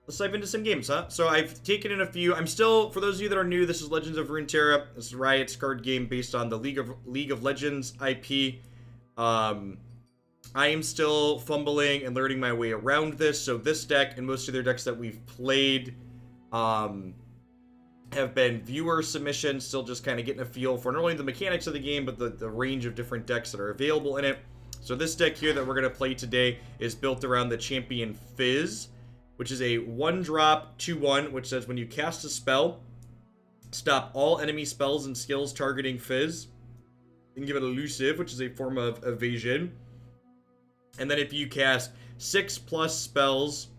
Let's dive into some games, huh? So I've taken in a few. I'm still, for those of you that are new, this is Legends of Runeterra. This is Riot's card game based on the League of Legends IP. I am still fumbling and learning my way around this. So this deck and most of their decks that we've played have been viewer submissions, still just kind of getting a feel for not only the mechanics of the game, but the range of different decks that are available in it. So this deck here that we're going to play today is built around the champion Fizz, which is a 1-drop 2/1, which says when you cast a spell, stop all enemy spells and skills targeting Fizz. You can give it elusive, which is a form of evasion. And then if you cast 6+ spells,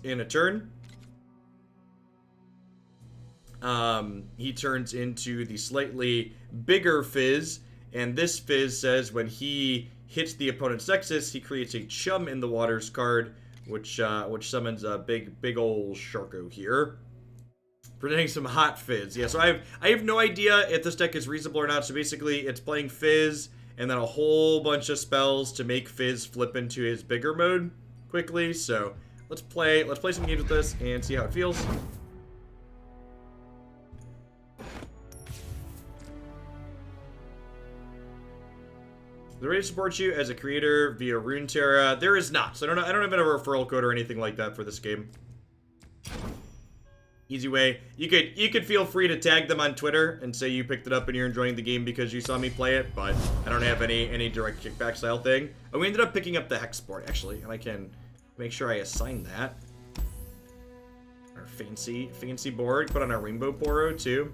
in a turn, he turns into the slightly bigger Fizz, and this Fizz says when he hits the opponent's Nexus, he creates a Chum in the Waters card, which summons a big ol' Sharko here, presenting some hot Fizz. Yeah, so I have no idea if this deck is reasonable or not. So basically, it's playing Fizz and then a whole bunch of spells to make Fizz flip into his bigger mode quickly. So let's play some games with this and see how it feels. They're ready to support you as a creator via Runeterra. There is not. So I don't have a referral code or anything like that for this game. Easy way. You could feel free to tag them on Twitter and say you picked it up and you're enjoying the game because you saw me play it, but I don't have any direct kickback style thing. Oh, we ended up picking up the Hex board actually, and I can make sure I assign that. Our fancy board. Put on our Rainbow Poro too.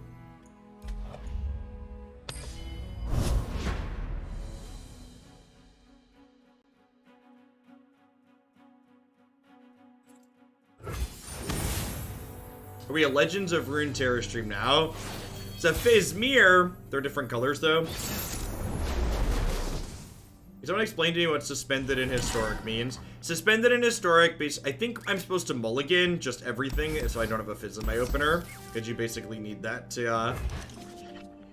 Are we a Legends of Runeterra stream now? It's a Fizz mirror. They're different colors, though. Can someone explain to me what suspended in historic means? Suspended in historic, I think I'm supposed to mulligan just everything so I don't have a Fizz in my opener. Because you basically need that to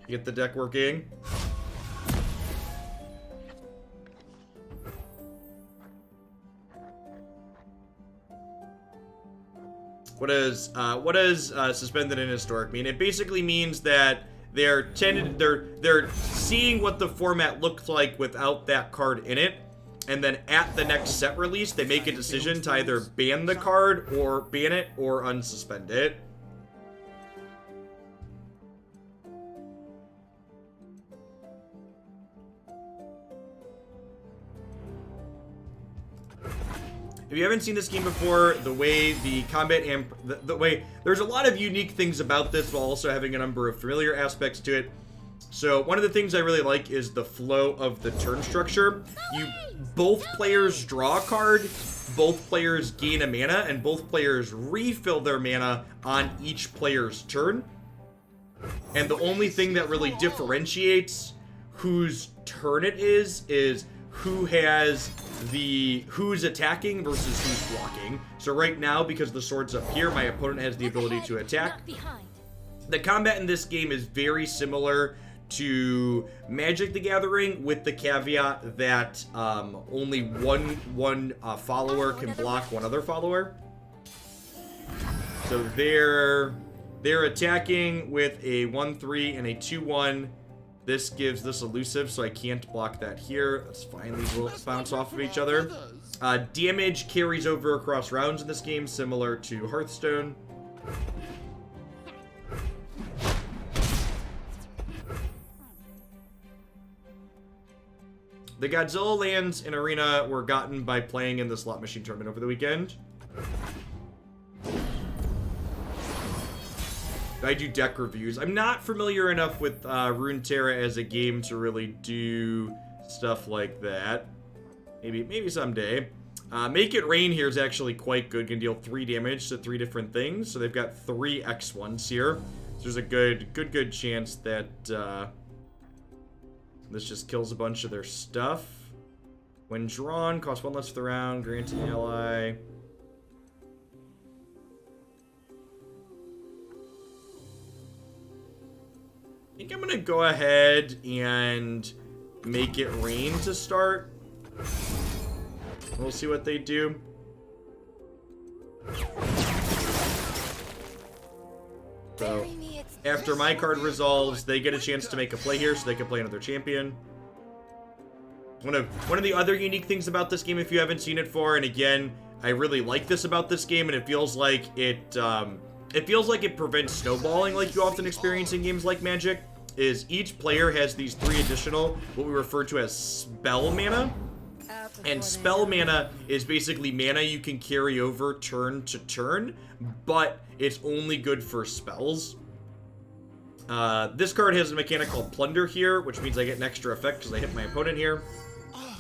get the deck working. What does suspended in historic mean? It basically means that they're seeing what the format looks like without that card in it, and then at the next set release, they make a decision to either ban the card or ban it or unsuspend it. If you haven't seen this game before, the way the combat and the way there's a lot of unique things about this while also having a number of familiar aspects to it. So one of the things I really like is the flow of the turn structure. Both players draw a card, both players gain a mana, and both players refill their mana on each player's turn. And the only thing that really differentiates whose turn it is who's attacking versus who's blocking. So right now, because the sword's up here, my opponent has the ability to attack. The combat in this game is very similar to Magic the Gathering, with the caveat that only one follower can block one other follower. So they're attacking with a 1/3 and a 2/1. This gives this elusive, so I can't block that here. That's fine. These will bounce off of each other. Damage carries over across rounds in this game, similar to Hearthstone. The Godzilla lands in Arena were gotten by playing in the slot machine tournament over the weekend. I do deck reviews. I'm not familiar enough with Runeterra as a game to really do stuff like that. Maybe someday. Make It Rain here is actually quite good. Can deal 3 damage to 3 different things. So they've got 3 X1s here. So there's a good chance that this just kills a bunch of their stuff. When drawn, costs 1 less for the round. Grant an ally. I think I'm gonna go ahead and Make It Rain to start. We'll see what they do. So, after my card resolves, they get a chance to make a play here, so they can play another champion. One of the other unique things about this game, if you haven't seen it for, and again, I really like this about this game, and it feels like it prevents snowballing like you often experience in games like Magic, is each player has these 3 additional, what we refer to as spell mana. And spell mana is basically mana you can carry over turn to turn, but it's only good for spells. This card has a mechanic called Plunder here, which means I get an extra effect because I hit my opponent here.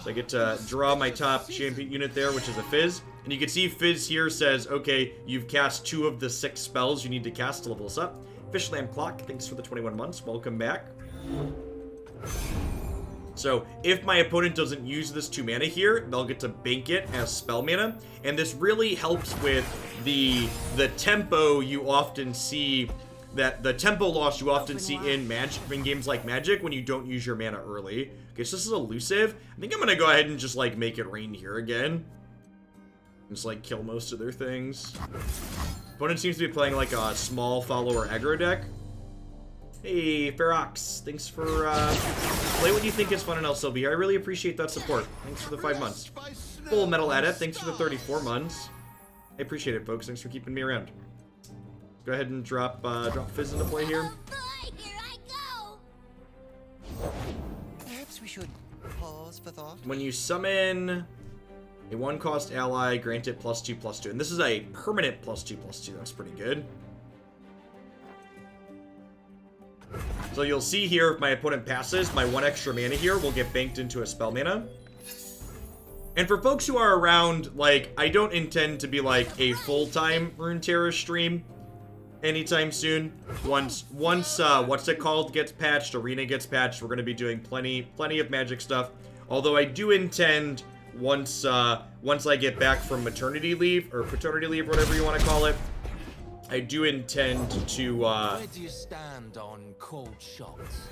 So I get to draw my top champion unit there, which is a Fizz. And you can see Fizz here says, okay, you've cast 2 of the 6 spells you need to cast to level this up. Fishlamp Clock, thanks for the 21 months. Welcome back. So, if my opponent doesn't use this 2 mana here, they'll get to bank it as spell mana. And this really helps with the tempo you often see, the tempo loss you often see in games like Magic when you don't use your mana early. Okay, so this is elusive. I think I'm gonna go ahead and just, like, make it rain here again. Just, like, kill most of their things. Opponent seems to be playing, like, a small follower aggro deck. Hey, Ferox, thanks for, play what you think is fun in LCB. I really appreciate that support. Thanks for the 5 months. Full Metal Adept, thanks for the 34 months. I appreciate it, folks. Thanks for keeping me around. Go ahead and drop Fizz into play here. Here I go. Perhaps we should pause for thought. When you summon a 1-cost ally, grant it +2/+2. And this is a permanent +2/+2. That's pretty good. So you'll see here, if my opponent passes, my 1 extra mana here will get banked into a spell mana. And for folks who are around, like, I don't intend to be, like, a full-time Runeterra stream anytime soon. Once what's it called gets patched, Arena gets patched, we're going to be doing plenty of Magic stuff. Although I do intend, once I get back from maternity leave, or paternity leave, whatever you want to call it, I do intend to, Where do you stand on cold shots?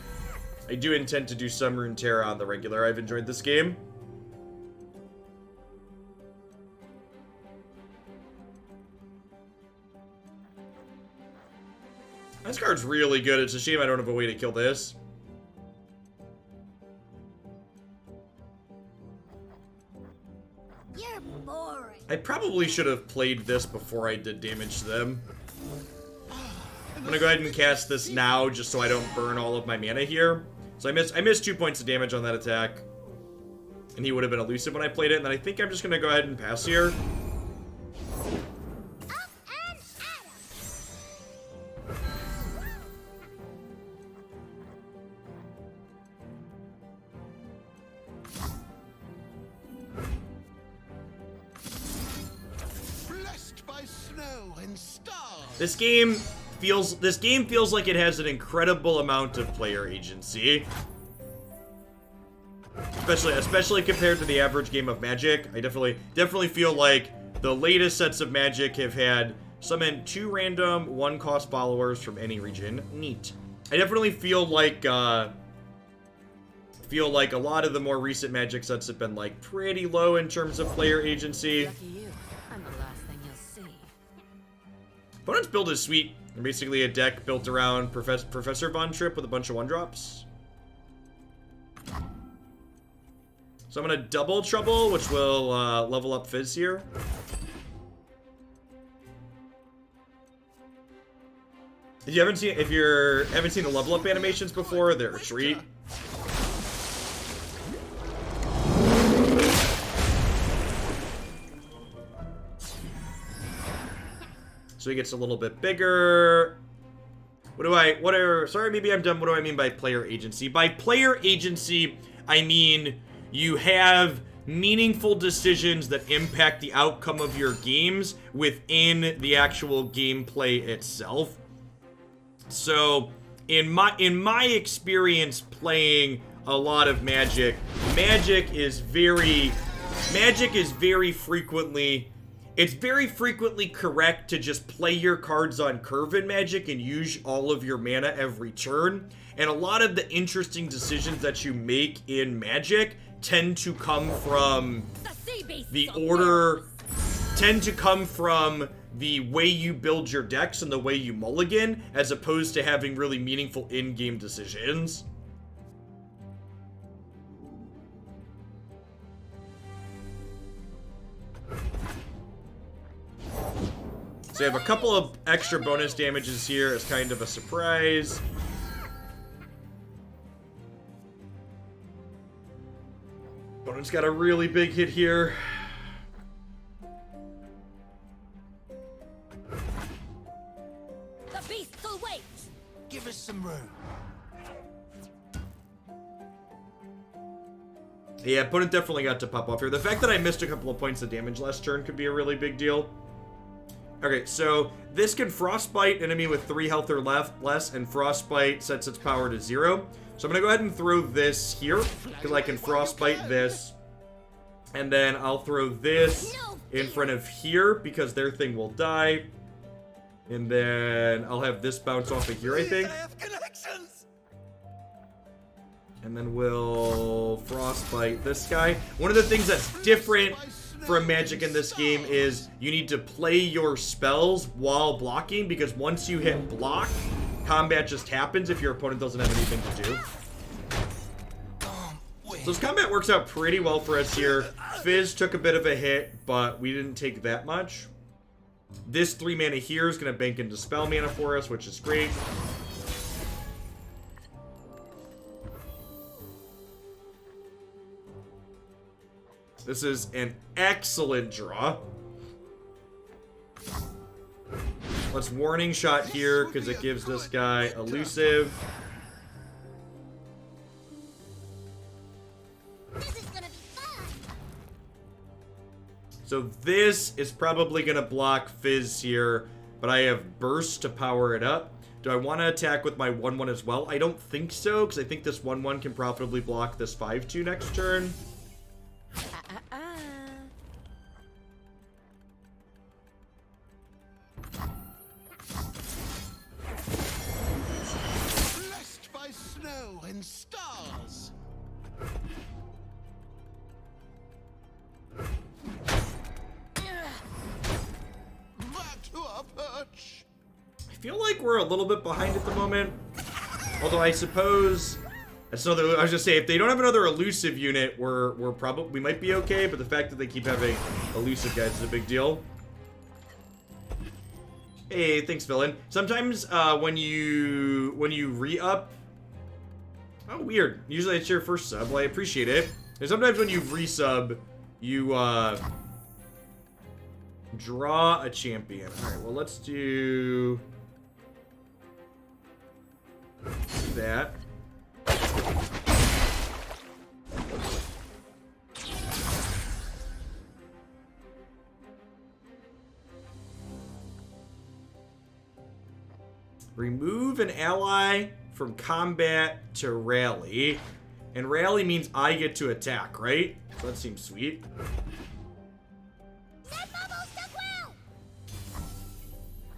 I do intend to do some Runeterra on the regular. I've enjoyed this game. This card's really good. It's a shame I don't have a way to kill this. You're boring. I probably should have played this before I did damage to them. I'm gonna go ahead and cast this now, just so I don't burn all of my mana here. So I missed 2 points of damage on that attack. And he would have been elusive when I played it, and then I think I'm just gonna go ahead and pass here. Up and at 'em. Blessed by snow and stars. This game feels like it has an incredible amount of player agency. Especially compared to the average game of Magic. I definitely feel like the latest sets of Magic have had summon 2 random 1-cost followers from any region. Neat. I definitely feel like a lot of the more recent Magic sets have been, like, pretty low in terms of player agency. Lucky you. I'm the last thing you'll see. Opponent's build is sweet. They're basically a deck built around Professor Von Tripp with a bunch of 1-drops. So I'm gonna double Trouble, which will level up Fizz here. If you haven't seen the level up animations before, they're a treat. So he gets a little bit bigger. Sorry, maybe I'm dumb. What do I mean by player agency? By player agency, I mean you have meaningful decisions that impact the outcome of your games within the actual gameplay itself. So, in my experience playing a lot of Magic, Magic is very frequently, it's very frequently correct to just play your cards on curve in Magic and use all of your mana every turn. And a lot of the interesting decisions that you make in Magic tend to come from The sea beasts the of order, tend to come from the way you build your decks and the way you mulligan, as opposed to having really meaningful in-game decisions. So you have a couple of extra bonus damages here as kind of a surprise. Opponent's got a really big hit here. The beasts will wait. Give us some room. Yeah, opponent definitely got to pop off here. The fact that I missed a couple of points of damage last turn could be a really big deal. Okay, so this can Frostbite enemy with 3 health or less, and Frostbite sets its power to 0. So I'm going to go ahead and throw this here, because I can Frostbite this. And then I'll throw this in front of here, because their thing will die. And then I'll have this bounce off of here, I think. And then we'll Frostbite this guy. One of the things that's different from Magic in this game is you need to play your spells while blocking, because once you hit block, combat just happens if your opponent doesn't have anything to do. So this combat works out pretty well for us here. Fizz took a bit of a hit, but we didn't take that much. This 3 mana here is going to bank into spell mana for us, which is great. This is an excellent draw. Let's Warning Shot here, because it gives this guy elusive. This is gonna be fun. So this is probably going to block Fizz here, but I have Burst to power it up. Do I want to attack with my 1/1 as well? I don't think so, because I think this 1/1 can profitably block this 5/2 next turn. Blessed by snow and stars. Back to our perch. I feel like we're a little bit behind at the moment. Although I suppose, so I was just saying, if they don't have another elusive unit, we might be okay. But the fact that they keep having elusive guys is a big deal. Hey, thanks, villain. Sometimes when you re-up, oh weird. Usually it's your first sub. Well, I appreciate it. And sometimes when you resub, you draw a champion. All right. Well, let's do that. Remove an ally from combat to rally. And rally means I get to attack, right? So that seems sweet. That bubble stuck well.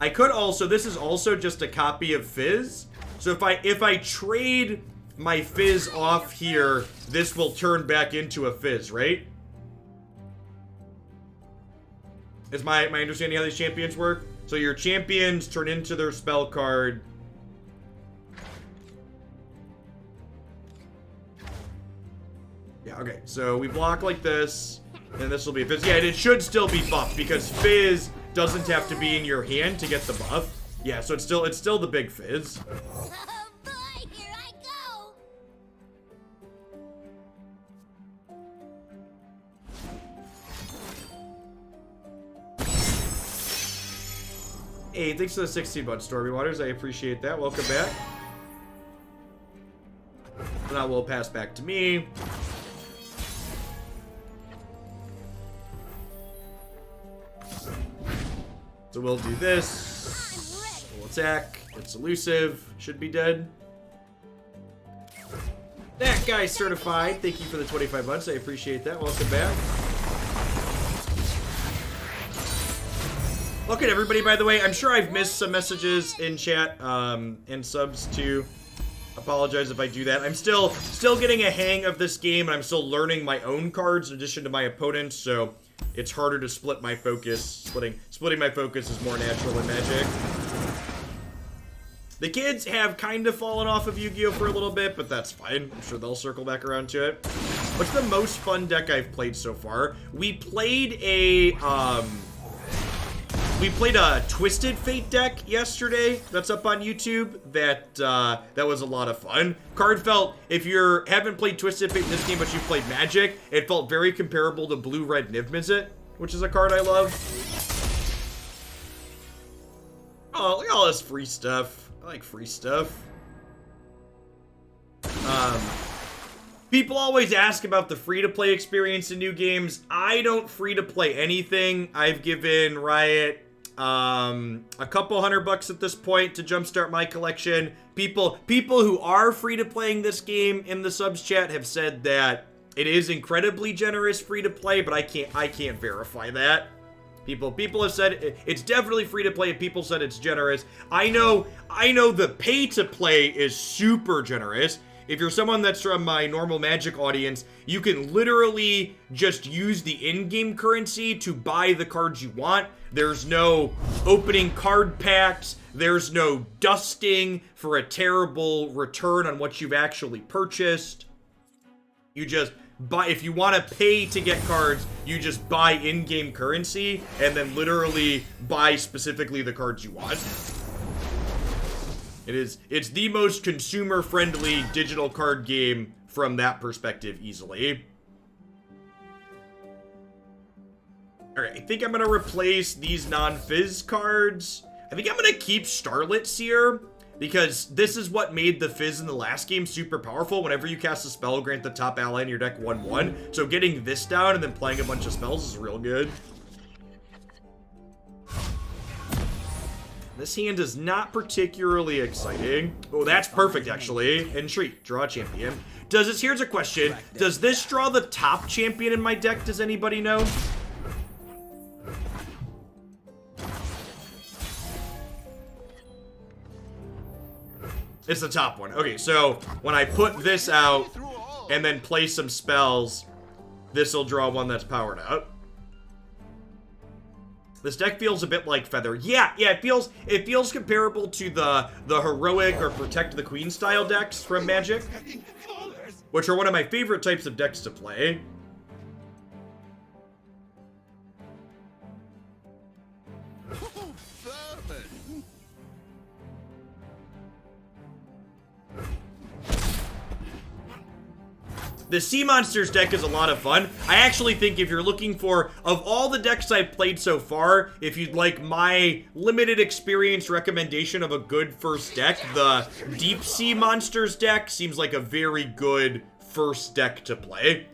I could also, this is also just a copy of Fizz. So if I trade my Fizz off here, this will turn back into a Fizz, right? Is my understanding how these champions work? So your champions turn into their spell card. Yeah, okay. So we block like this, and this will be a Fizz. Yeah, and it should still be buffed, because Fizz doesn't have to be in your hand to get the buff. Yeah, so it's still the big Fizz. Oh boy, here I go. Hey, thanks for the 16 months, Stormy Waters. I appreciate that. Welcome back. Now we'll pass back to me. So we'll do this. We'll attack. It's elusive. Should be dead. That guy's certified. Thank you for the 25 months. I appreciate that. Welcome back. Welcome everybody, by the way. I'm sure I've missed some messages in chat and subs too Apologize if I do that. I'm still getting a hang of this game, and I'm still learning my own cards in addition to my opponents, so it's harder to split my focus. Splitting my focus is more natural in Magic. The kids have kind of fallen off of Yu-Gi-Oh! For a little bit, but that's fine. I'm sure they'll circle back around to it. What's the most fun deck I've played so far? We played a Twisted Fate deck yesterday that's up on YouTube. That was a lot of fun. Card felt, if you haven't played Twisted Fate in this game, but you've played Magic, it felt very comparable to Blue-Red Niv-Mizzet, which is a card I love. Oh, look at all this free stuff. I like free stuff. People always ask about the free-to-play experience in new games. I don't free-to-play anything. I've given Riot a couple $100 at this point to jumpstart my collection. People who are free-to-playing this game in the subs chat have said that it is incredibly generous free-to-play, but I can't verify that. People have said it's definitely free to play, and people said it's generous. I know the pay to play is super generous. If you're someone that's from my normal Magic audience, you can literally just use the in-game currency to buy the cards you want. There's no opening card packs. There's no dusting for a terrible return on what you've actually purchased. You just buy, if you want to pay to get cards, you just buy in-game currency and then literally buy specifically the cards you want. It's the most consumer-friendly digital card game from that perspective easily. Alright, I think I'm gonna replace these non-Fizz cards. I think I'm gonna keep Starlit Seer, because this is what made the Fizz in the last game super powerful. Whenever you cast a spell, grant the top ally in your deck 1/1. So getting this down and then playing a bunch of spells is real good. This hand is not particularly exciting. Oh, that's perfect, actually. Entreat. Draw a champion. Here's a question. Does this draw the top champion in my deck? Does anybody know? It's the top one. Okay, so when I put this out and then play some spells, this will draw one that's powered up. This deck feels a bit like Feather. Yeah, it feels comparable to the heroic or Protect the Queen style decks from Magic, which are one of my favorite types of decks to play. The Sea Monsters deck is a lot of fun. I actually think if you're looking for, of all the decks I've played so far, if you'd like my limited experience recommendation of a good first deck, the Deep Sea Monsters deck seems like a very good first deck to play.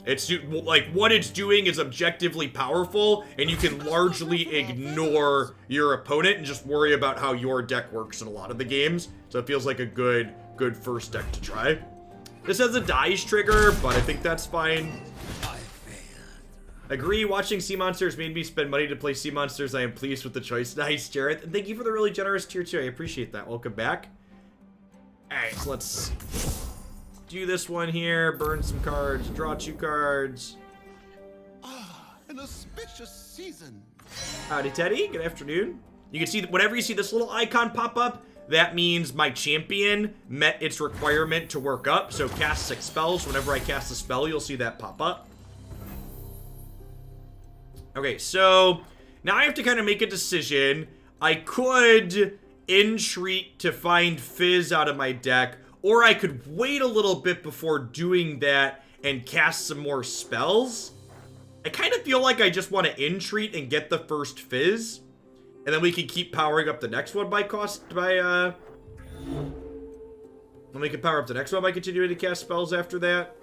It's like, what it's doing is objectively powerful, and you can largely ignore your opponent and just worry about how your deck works in a lot of the games. So it feels like a good first deck to try. This has a dice trigger, but I think that's fine. Agree, watching Sea Monsters made me spend money to play Sea Monsters. I am pleased with the choice. Nice, Jareth. And thank you for the really generous tier 2. I appreciate that. Welcome back. Alright, so let's do this one here. Burn some cards. Draw 2 cards. An auspicious season. Howdy, Teddy. Good afternoon. You can see that whenever you see this little icon pop up, that means my champion met its requirement to work up. So cast 6 spells. Whenever I cast a spell, you'll see that pop up. Okay, so now I have to kind of make a decision. I could entreat to find Fizz out of my deck, or I could wait a little bit before doing that and cast some more spells. I kind of feel like I just want to entreat and get the first Fizz. And then we can keep powering up the next one by then we can power up the next one by continuing to cast spells after that.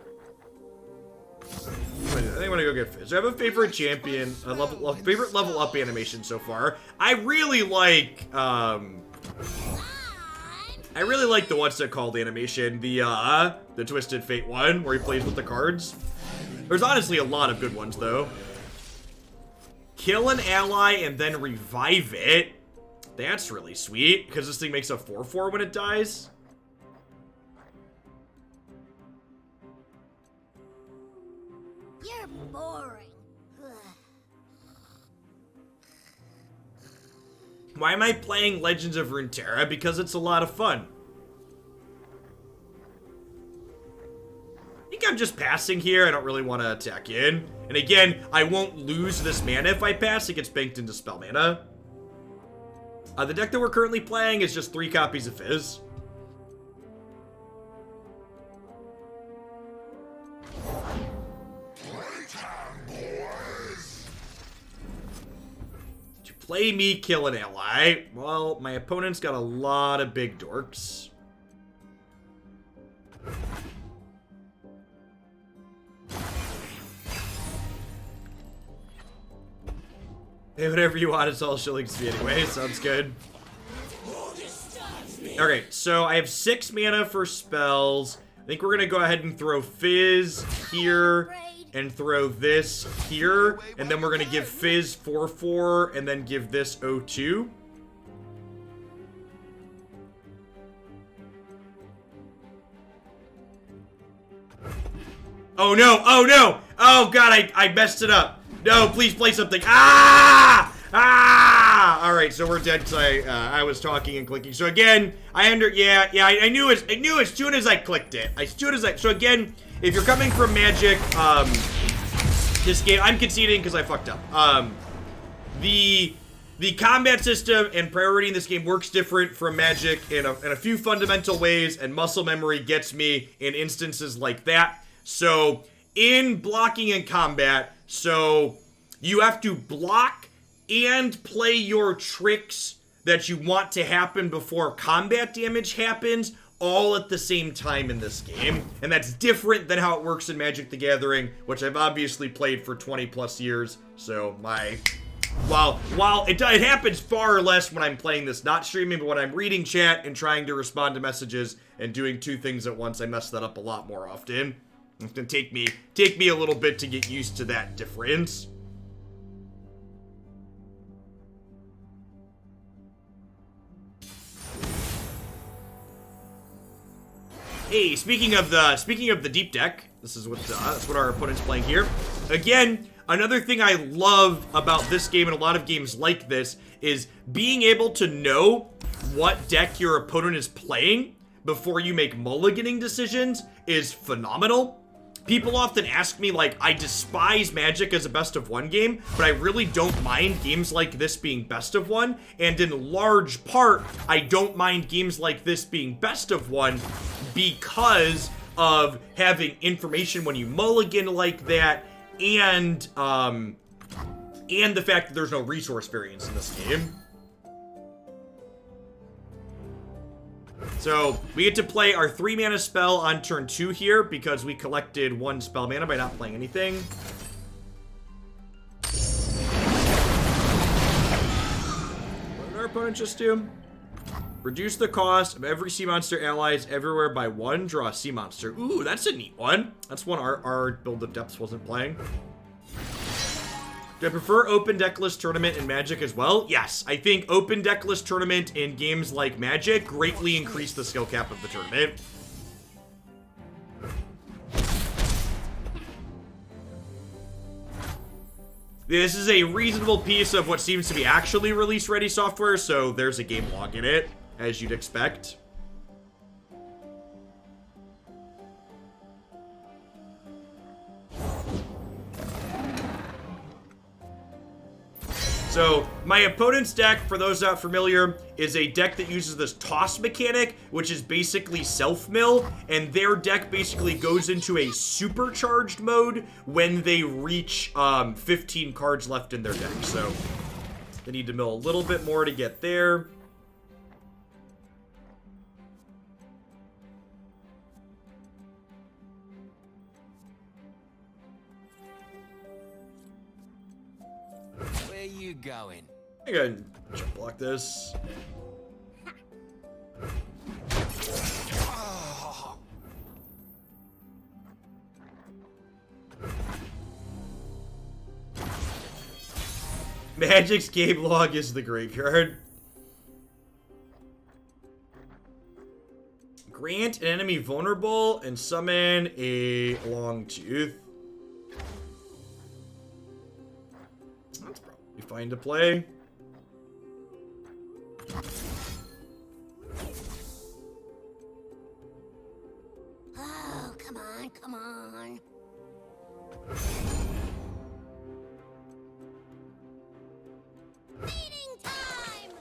I think I'm gonna go get Fizz. I have a favorite champion, a favorite level up animation so far. I really like the what's it called animation, the Twisted Fate one, where he plays with the cards. There's honestly a lot of good ones though. Kill an ally and then revive it. That's really sweet, because this thing makes a 4/4 when it dies. Why am I playing Legends of Runeterra? Because it's a lot of fun. I think I'm just passing here. I don't really want to attack in. And again, I won't lose this mana if I pass. It gets banked into spell mana. The deck that we're currently playing is just 3 copies of Fizz. To play me, kill an ally. Well, my opponent's got a lot of big dorks. Hey, whatever you want, it's all shillings to me anyway. Sounds good. Okay, so I have 6 mana for spells. I think we're gonna go ahead and throw Fizz here and throw this here, and then we're gonna give Fizz 4/4 and then give this 0/2. Oh no! Oh no! Oh god, I messed it up. No, please play something. Ah! Ah! All right, so we're dead because I was talking and clicking. So again, I knew as soon as I clicked it. So again, if you're coming from Magic, this game, I'm conceding because I fucked up. The combat system and priority in this game works different from Magic in a few fundamental ways, and muscle memory gets me in instances like that. So in blocking and combat, so you have to block and play your tricks that you want to happen before combat damage happens all at the same time in this game. And that's different than how it works in Magic the Gathering, which I've obviously played for 20 plus years. So while it happens far less when I'm playing this not streaming, but when I'm reading chat and trying to respond to messages and doing 2 things at once, I mess that up a lot more often. It's gonna take me a little bit to get used to that difference. Hey, speaking of the deep deck, this is that's what our opponent's playing here. Again, another thing I love about this game and a lot of games like this is being able to know what deck your opponent is playing before you make mulliganing decisions is phenomenal. People often ask me, like, I despise Magic as a best of 1 game, but I really don't mind games like this being best of 1. And in large part, I don't mind games like this being best of 1 because of having information when you mulligan like that, and the fact that there's no resource variance in this game. So, we get to play our 3 mana spell on turn 2 here because we collected 1 spell mana by not playing anything. What did our opponent just do? Reduce the cost of every sea monster allies everywhere by 1, draw a sea monster. Ooh, that's a neat one. That's one our Build of Depths wasn't playing. Do I prefer open decklist tournament in Magic as well? Yes, I think open decklist tournament in games like Magic greatly increase the skill cap of the tournament. This is a reasonable piece of what seems to be actually release-ready software, so there's a game log in it, as you'd expect. So, my opponent's deck, for those not familiar, is a deck that uses this toss mechanic, which is basically self-mill, and their deck basically goes into a supercharged mode when they reach 15 cards left in their deck. So, they need to mill a little bit more to get there. Where you going? I gotta jump block this. Magic's game log is the graveyard. Grant an enemy vulnerable and summon a long tooth. That's probably fine to play. come on. Feeding time!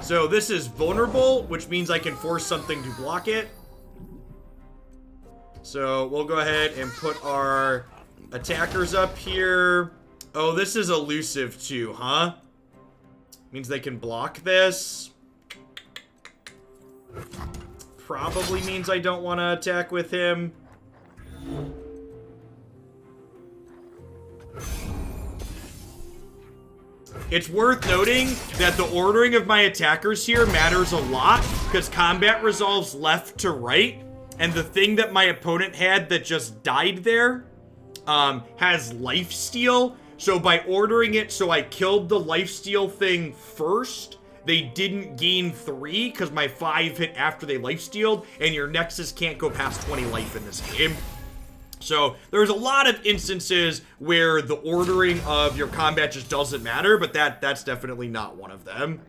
So this is vulnerable, which means I can force something to block it. So we'll go ahead and put our attackers up here. Oh, this is elusive too, huh? Means they can block this. Probably means I don't want to attack with him. It's worth noting that the ordering of my attackers here matters a lot because combat resolves left to right, and the thing that my opponent had that just died there has lifesteal. So by ordering it so I killed the lifesteal thing first, they didn't gain 3 because my 5 hit after they lifestealed, and your Nexus can't go past 20 life in this game. So there's a lot of instances where the ordering of your combat just doesn't matter, but that's definitely not one of them.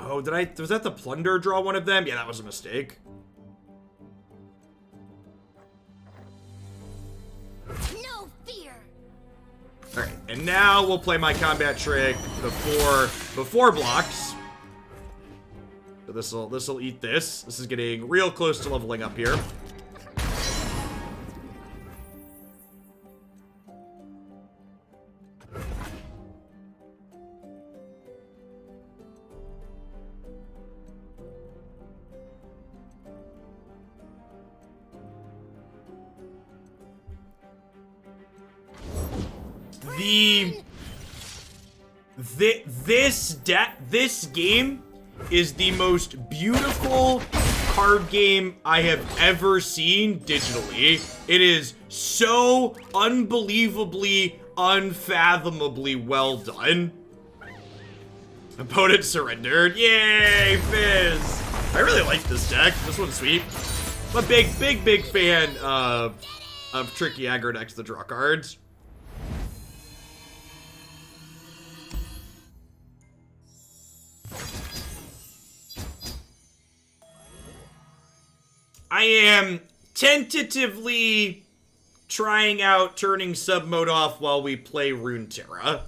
Oh, was that the plunder draw one of them? Yeah, that was a mistake. No fear! Alright, and now we'll play my combat trick before blocks. So this'll eat this. This is getting real close to leveling up here. This game is the most beautiful card game I have ever seen digitally. It is so unbelievably, unfathomably well done. Opponent surrendered. Yay, Fizz! I really like this deck. This one's sweet. I'm a big fan of tricky aggro decks that draw cards. I am tentatively trying out turning sub mode off while we play Runeterra.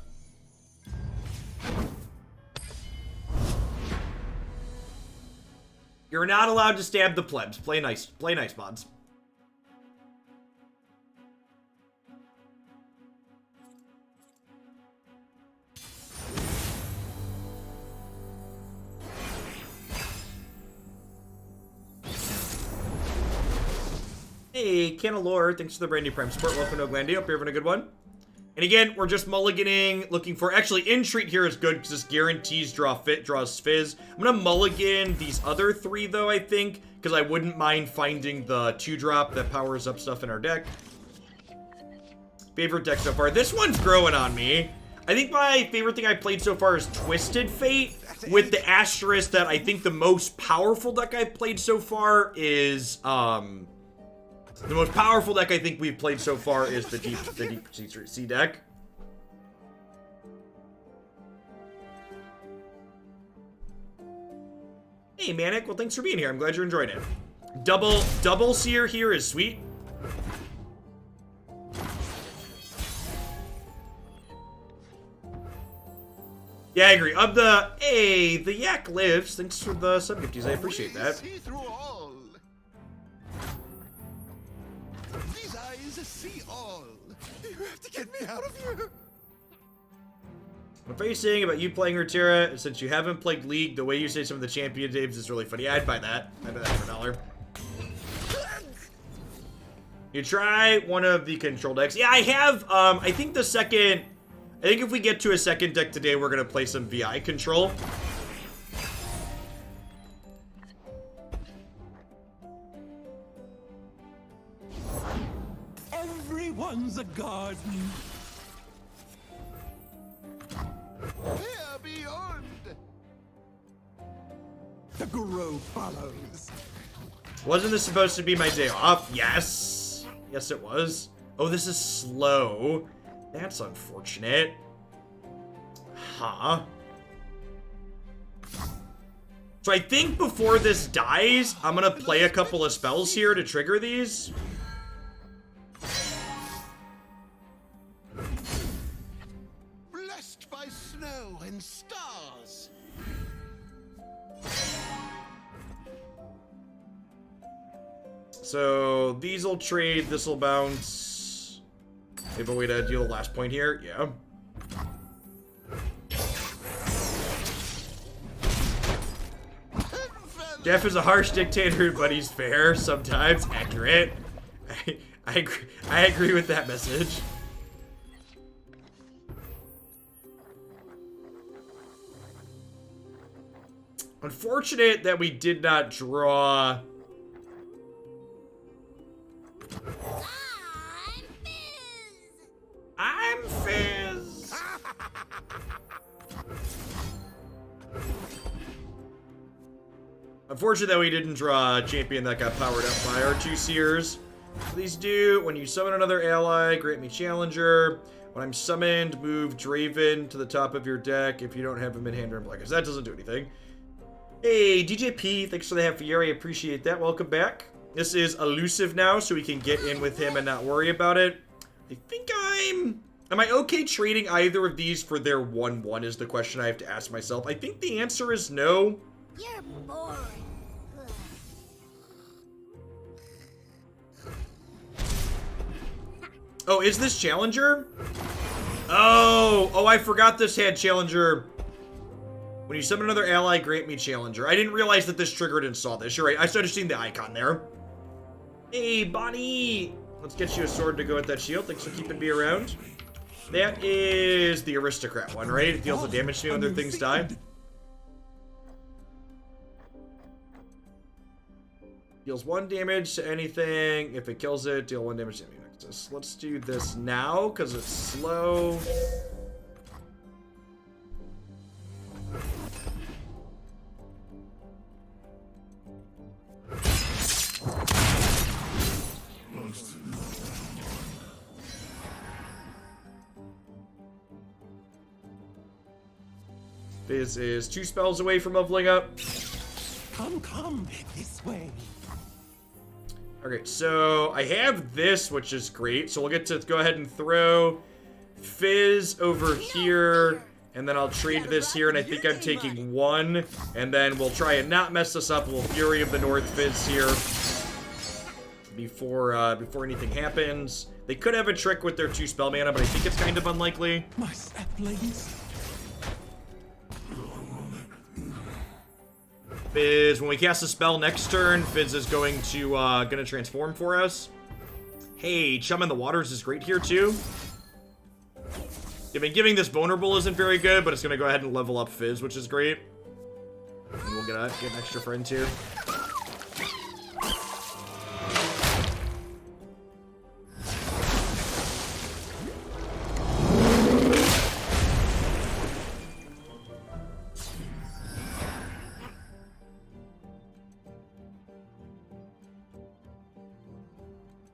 You're not allowed to stab the plebs. Play nice mods. Hey, Canalore, thanks for the brand new Prime support. Welcome to Oglandia. Hope you're having a good one. And again, we're just mulliganing, looking for... Actually, Entreat here is good because this guarantees draws Fizz. I'm going to mulligan these other 3, though, I think, because I wouldn't mind finding the 2-drop that powers up stuff in our deck. Favorite deck so far? This one's growing on me. I think my favorite thing I played so far is Twisted Fate, with the asterisk that I think the most powerful deck I've played so far is... The most powerful deck I think we've played so far is the Deep Sea deck. Hey, Manic. Well, thanks for being here. I'm glad you're enjoying it. Double Seer here is sweet. Yeah, I agree. Hey, the Yak lives. Thanks for the sub-gifties. I appreciate that. See through all. These eyes see all. You have to get me out of here. What are you saying about you playing Runeterra? Since you haven't played League, the way you say some of the champion names is really funny. I'd buy that. I'd buy that for $1. You try one of the control decks. Yeah, I have. I think the second... I think if we get to a second deck today, we're going to play some VI control. Everyone's a garden. Here beyond. The grove follows. Wasn't this supposed to be my day off? Yes. Yes, it was. Oh, this is slow. That's unfortunate. Huh. So I think before this dies, I'm gonna play a couple of spells here to trigger these. Blessed by snow and stars. So these'll trade, this'll bounce. We have a way to deal the last point here. Yeah. Jeff is a harsh dictator, but he's fair, sometimes accurate. I agree with that message. Unfortunate that we did not draw. I'm Fizz. Unfortunate that we didn't draw a champion that got powered up by our 2 seers. Please do. When you summon another ally, grant me challenger. When I'm summoned, move Draven to the top of your deck if you don't have him in hand or in play, because that doesn't do anything. Hey, DJP, thanks for the half a year. I appreciate that. Welcome back. This is elusive now, so we can get in with him and not worry about it. I think Am I okay trading either of these for their 1/1 is the question I have to ask myself. I think the answer is no. You're boring. Oh, is this Challenger? Oh, I forgot this had Challenger. When you summon another ally, grant me Challenger. I didn't realize that this triggered and saw this. You're right. I started seeing the icon there. Hey, Bonnie. Let's get you a sword to go with that shield. Thanks for keeping me around. That is the aristocrat one, right? It deals the damage to me when their things die. Deals 1 damage to anything. If it kills it, deal 1 damage to any nexus. Let's do this now, because it's slow. Fizz is 2 spells away from leveling up. Come, this way. Okay, so I have this, which is great. So we'll get to go ahead and throw Fizz over here, and then I'll trade this here, and I think I'm taking 1, and then we'll try and not mess this up. We'll Fury of the North Fizz here before anything happens. They could have a trick with their 2 spell mana, but I think it's kind of unlikely. My saplings. Fizz, when we cast a spell next turn, Fizz is going to transform for us. Hey, Chum in the Waters is great here too. I mean, giving this vulnerable isn't very good, but it's gonna go ahead and level up Fizz, which is great. And we'll get an extra friend too.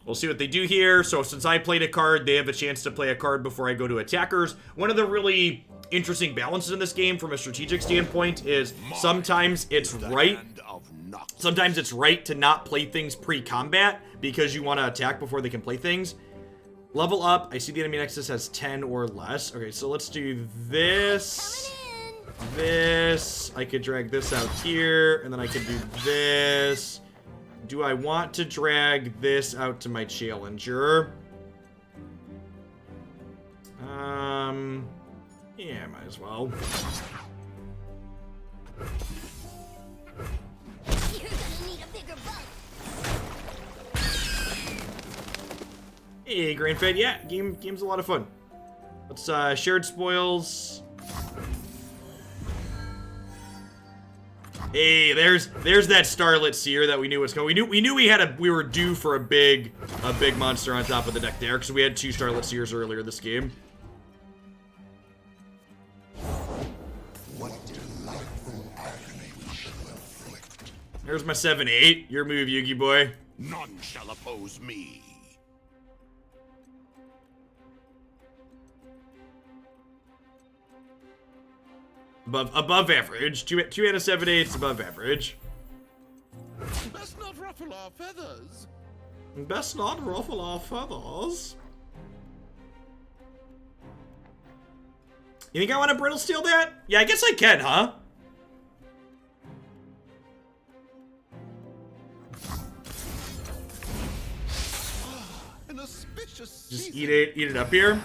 We'll see what they do here. So since I played a card, they have a chance to play a card before I go to attackers. One of the really interesting balances in this game from a strategic standpoint is sometimes it's right. Sometimes it's right to not play things pre-combat because you want to attack before they can play things. Level up. I see the enemy nexus has 10 or less. Okay, so let's do this. This. I could drag this out here, and then I could do this. Do I want to drag this out to my challenger? Yeah, might as well. You're gonna need a bigger boat. Hey, Grand Fed, yeah, game's a lot of fun. Let's shared spoils. Hey, there's that Starlit Seer that we knew was coming. We knew we were due for a big monster on top of the deck there, because we had 2 Starlit Seers earlier this game. What delightful agony we shall inflict. There's my 7-8. Your move, Yugi boy. None shall oppose me. Above average. Two out of 7-8's above average. Best not ruffle our feathers. Best not ruffle our feathers. You think I want to brittle steal that? Yeah, I guess I can, huh? An auspicious Just season. eat it up here.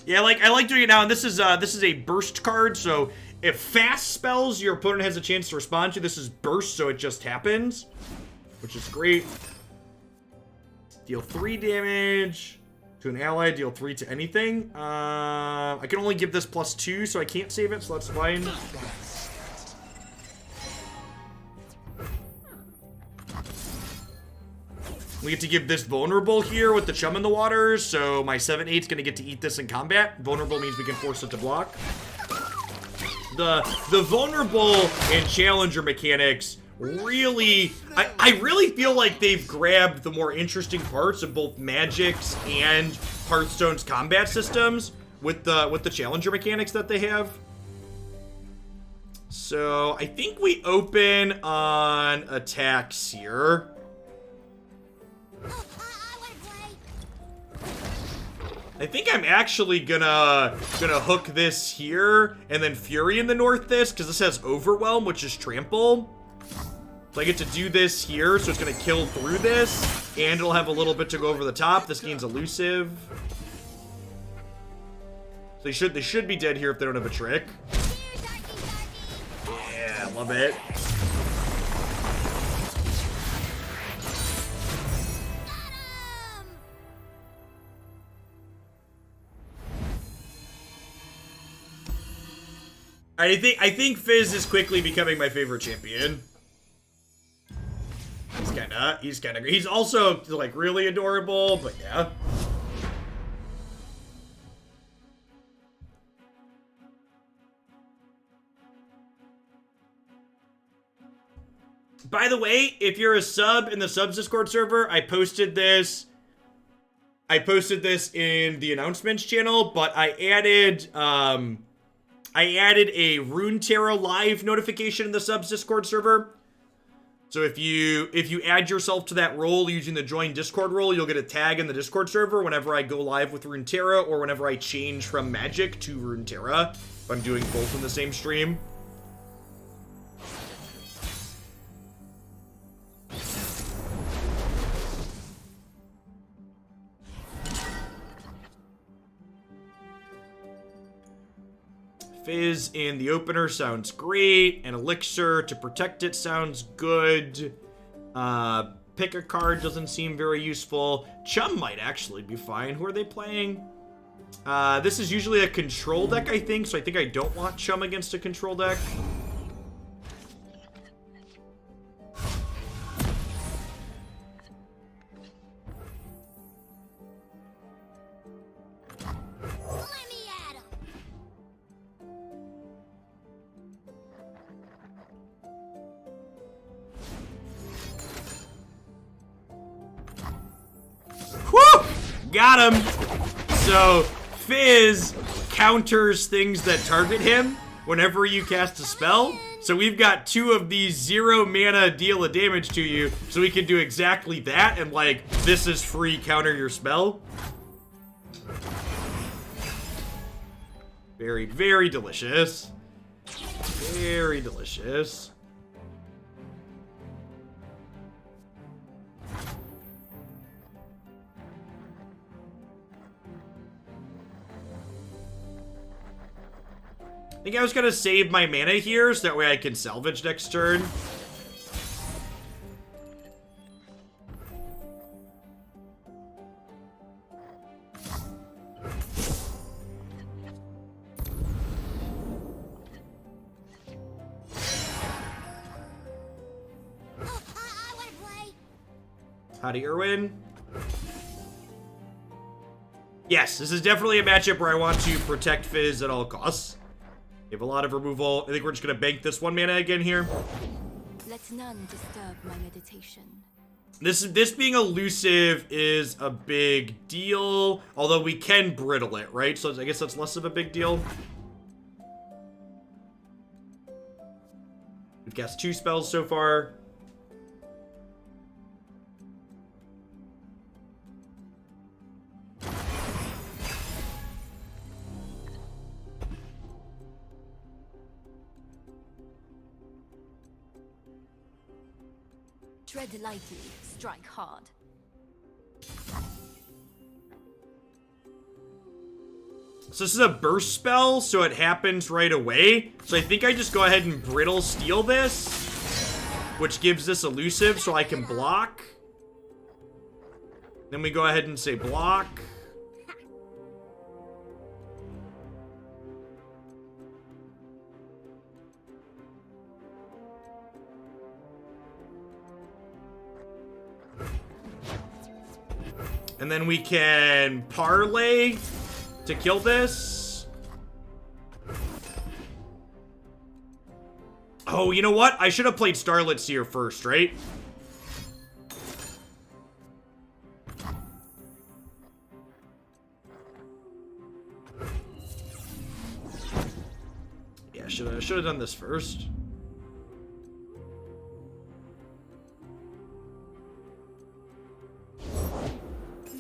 Yeah, I like doing it now, and this is a burst card, so if fast spells your opponent has a chance to respond to, this is burst, so it just happens, which is great. Deal 3 damage to an ally, deal 3 to anything. I can only give this +2, so I can't save it, so that's fine. We get to give this vulnerable here with the chum in the water, so my 7-8's gonna get to eat this in combat. Vulnerable means we can force it to block. The vulnerable and challenger mechanics really, I really feel like they've grabbed the more interesting parts of both Magic's and Hearthstone's combat systems with the challenger mechanics that they have. So I think we open on attacks here. I think I'm actually gonna hook this here and then Fury in the north this, because this has Overwhelm, which is Trample. So I get to do this here, so it's gonna kill through this, and it'll have a little bit to go over the top. This gains Elusive. So they should be dead here if they don't have a trick. Yeah, love it. I think Fizz is quickly becoming my favorite champion. He's kinda great. He's also like really adorable, but yeah. By the way, if you're a sub in the subs Discord server, I posted this in the announcements channel, but I added a Runeterra live notification in the subs Discord server. So if you add yourself to that role using the join Discord role, you'll get a tag in the Discord server whenever I go live with Runeterra or whenever I change from Magic to Runeterra, if I'm doing both in the same stream. Fizz in the opener sounds great, and Elixir to protect it sounds good. Pick a card doesn't seem very useful. Chum might actually be fine. Who are they playing? This is usually a control deck, I think, so I think I don't want Chum against a control deck. Got him! So, Fizz counters things that target him whenever you cast a spell. So we've got 2 of these 0 mana deal a damage to you, so we can do exactly that, and like, this is free counter your spell. Very, very delicious. Very delicious. I think I was gonna save my mana here, so that way I can salvage next turn. Howdy, Irwin. Yes, this is definitely a matchup where I want to protect Fizz at all costs. We have a lot of removal. I think we're just gonna bank this 1 mana again here. Let none disturb my meditation. This being elusive is a big deal, although we can brittle it, right? So I guess that's less of a big deal. We've cast 2 spells so far. Tread lightly, strike hard. So this is a burst spell, so it happens right away. So I think I just go ahead and brittle steal this, which gives this elusive so I can block. Then we go ahead and say block. And then we can parlay to kill this. Oh, you know what? I should have played Starlit Seer first, right? Yeah, should have done this first.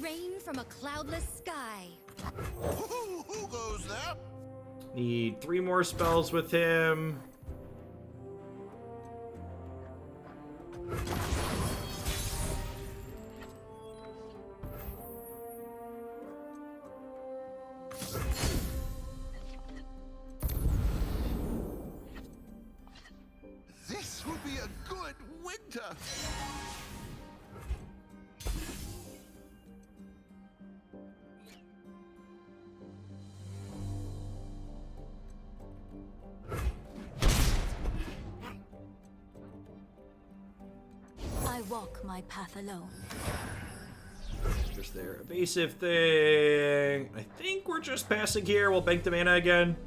Rain from a cloudless sky. Who goes there? Need 3 more spells with him. This will be a good winter. I walk my path alone. There's their evasive thing. I think we're just passing here. We'll bank the mana again.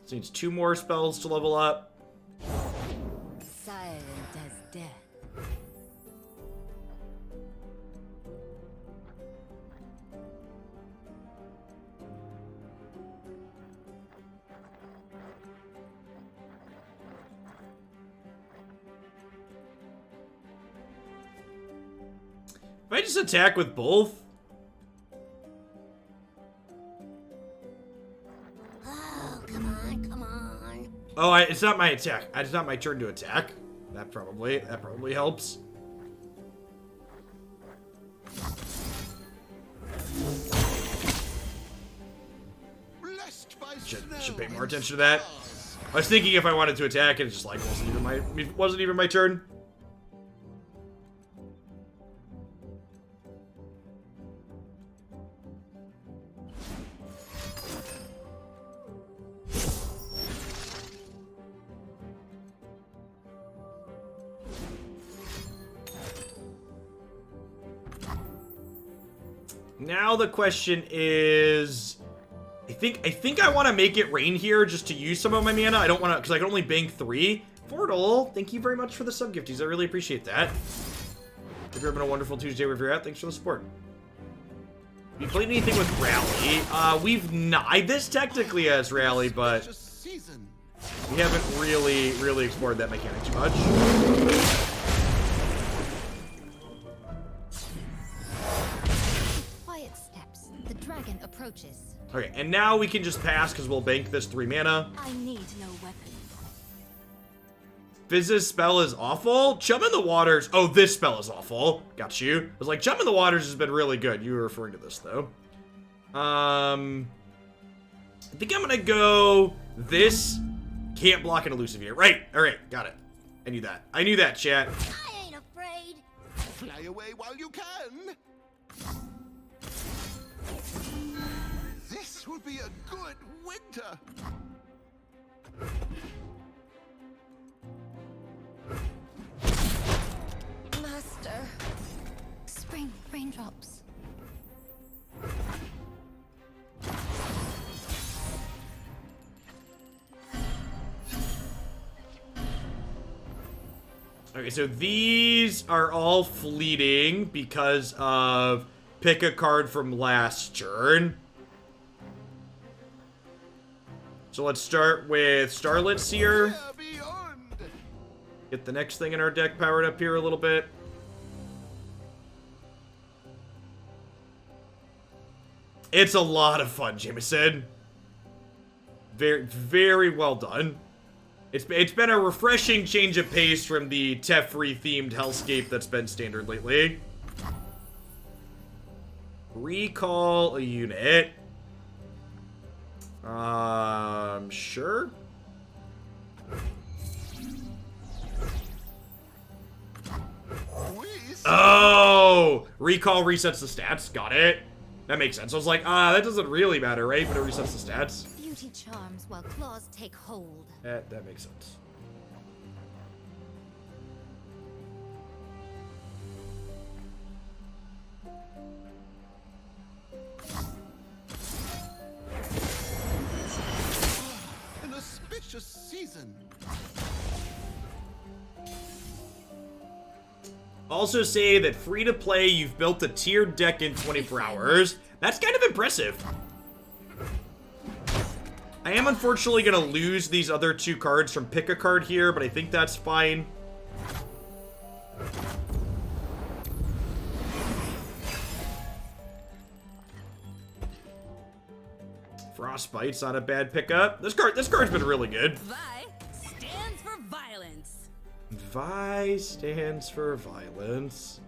This needs 2 more spells to level up. Silent as death. If I just attack with both? Oh, come on, come on. Oh, it's not my attack. It's not my turn to attack. That probably helps. Blessed by Should pay more attention to that. I was thinking if I wanted to attack, it's just like wasn't even my turn. Now the question is, I think I want to make it rain here just to use some of my mana. I don't want to, because I can only bank 3. Portal, thank you very much for the sub gifties. I really appreciate that. Hope you're having a wonderful Tuesday wherever you're at. Thanks for the support. Have you played anything with Rally? We've not. This technically has Rally, but we haven't really explored that mechanic too much. Dragon approaches. Okay, and now we can just pass because we'll bank this 3 mana. I need no weapon. Fizz's spell is awful. Chum in the Waters. Oh, this spell is awful. Got you. I was like, Chum in the Waters has been really good. You were referring to this though. I think I'm gonna go this. Can't block an elusive here. Right. All right. Got it. I knew that. I knew that, chat. I ain't afraid. Fly away while you can. This will be a good winter. Master. Spring raindrops. Okay, so these are all fleeting because of pick a card from last turn. So let's start with Starlit Seer. Far beyond. Get the next thing in our deck powered up here a little bit. It's a lot of fun, Jameson. Very, very well done. It's been a refreshing change of pace from the Teferi-themed hellscape that's been standard lately. Recall a unit. Sure. Whiz. Oh! Recall resets the stats. Got it. That makes sense. I was like, that doesn't really matter, right? But it resets the stats. Beauty charms while claws take hold. That makes sense. An auspicious season. Also say that free to play, you've built a tiered deck in 24 hours. That's kind of impressive. I am unfortunately going to lose these other two cards from pick a card here, but I think that's fine. Frostbite's not a bad pickup. This card's been really good. Vi stands for violence. Vi stands for violence.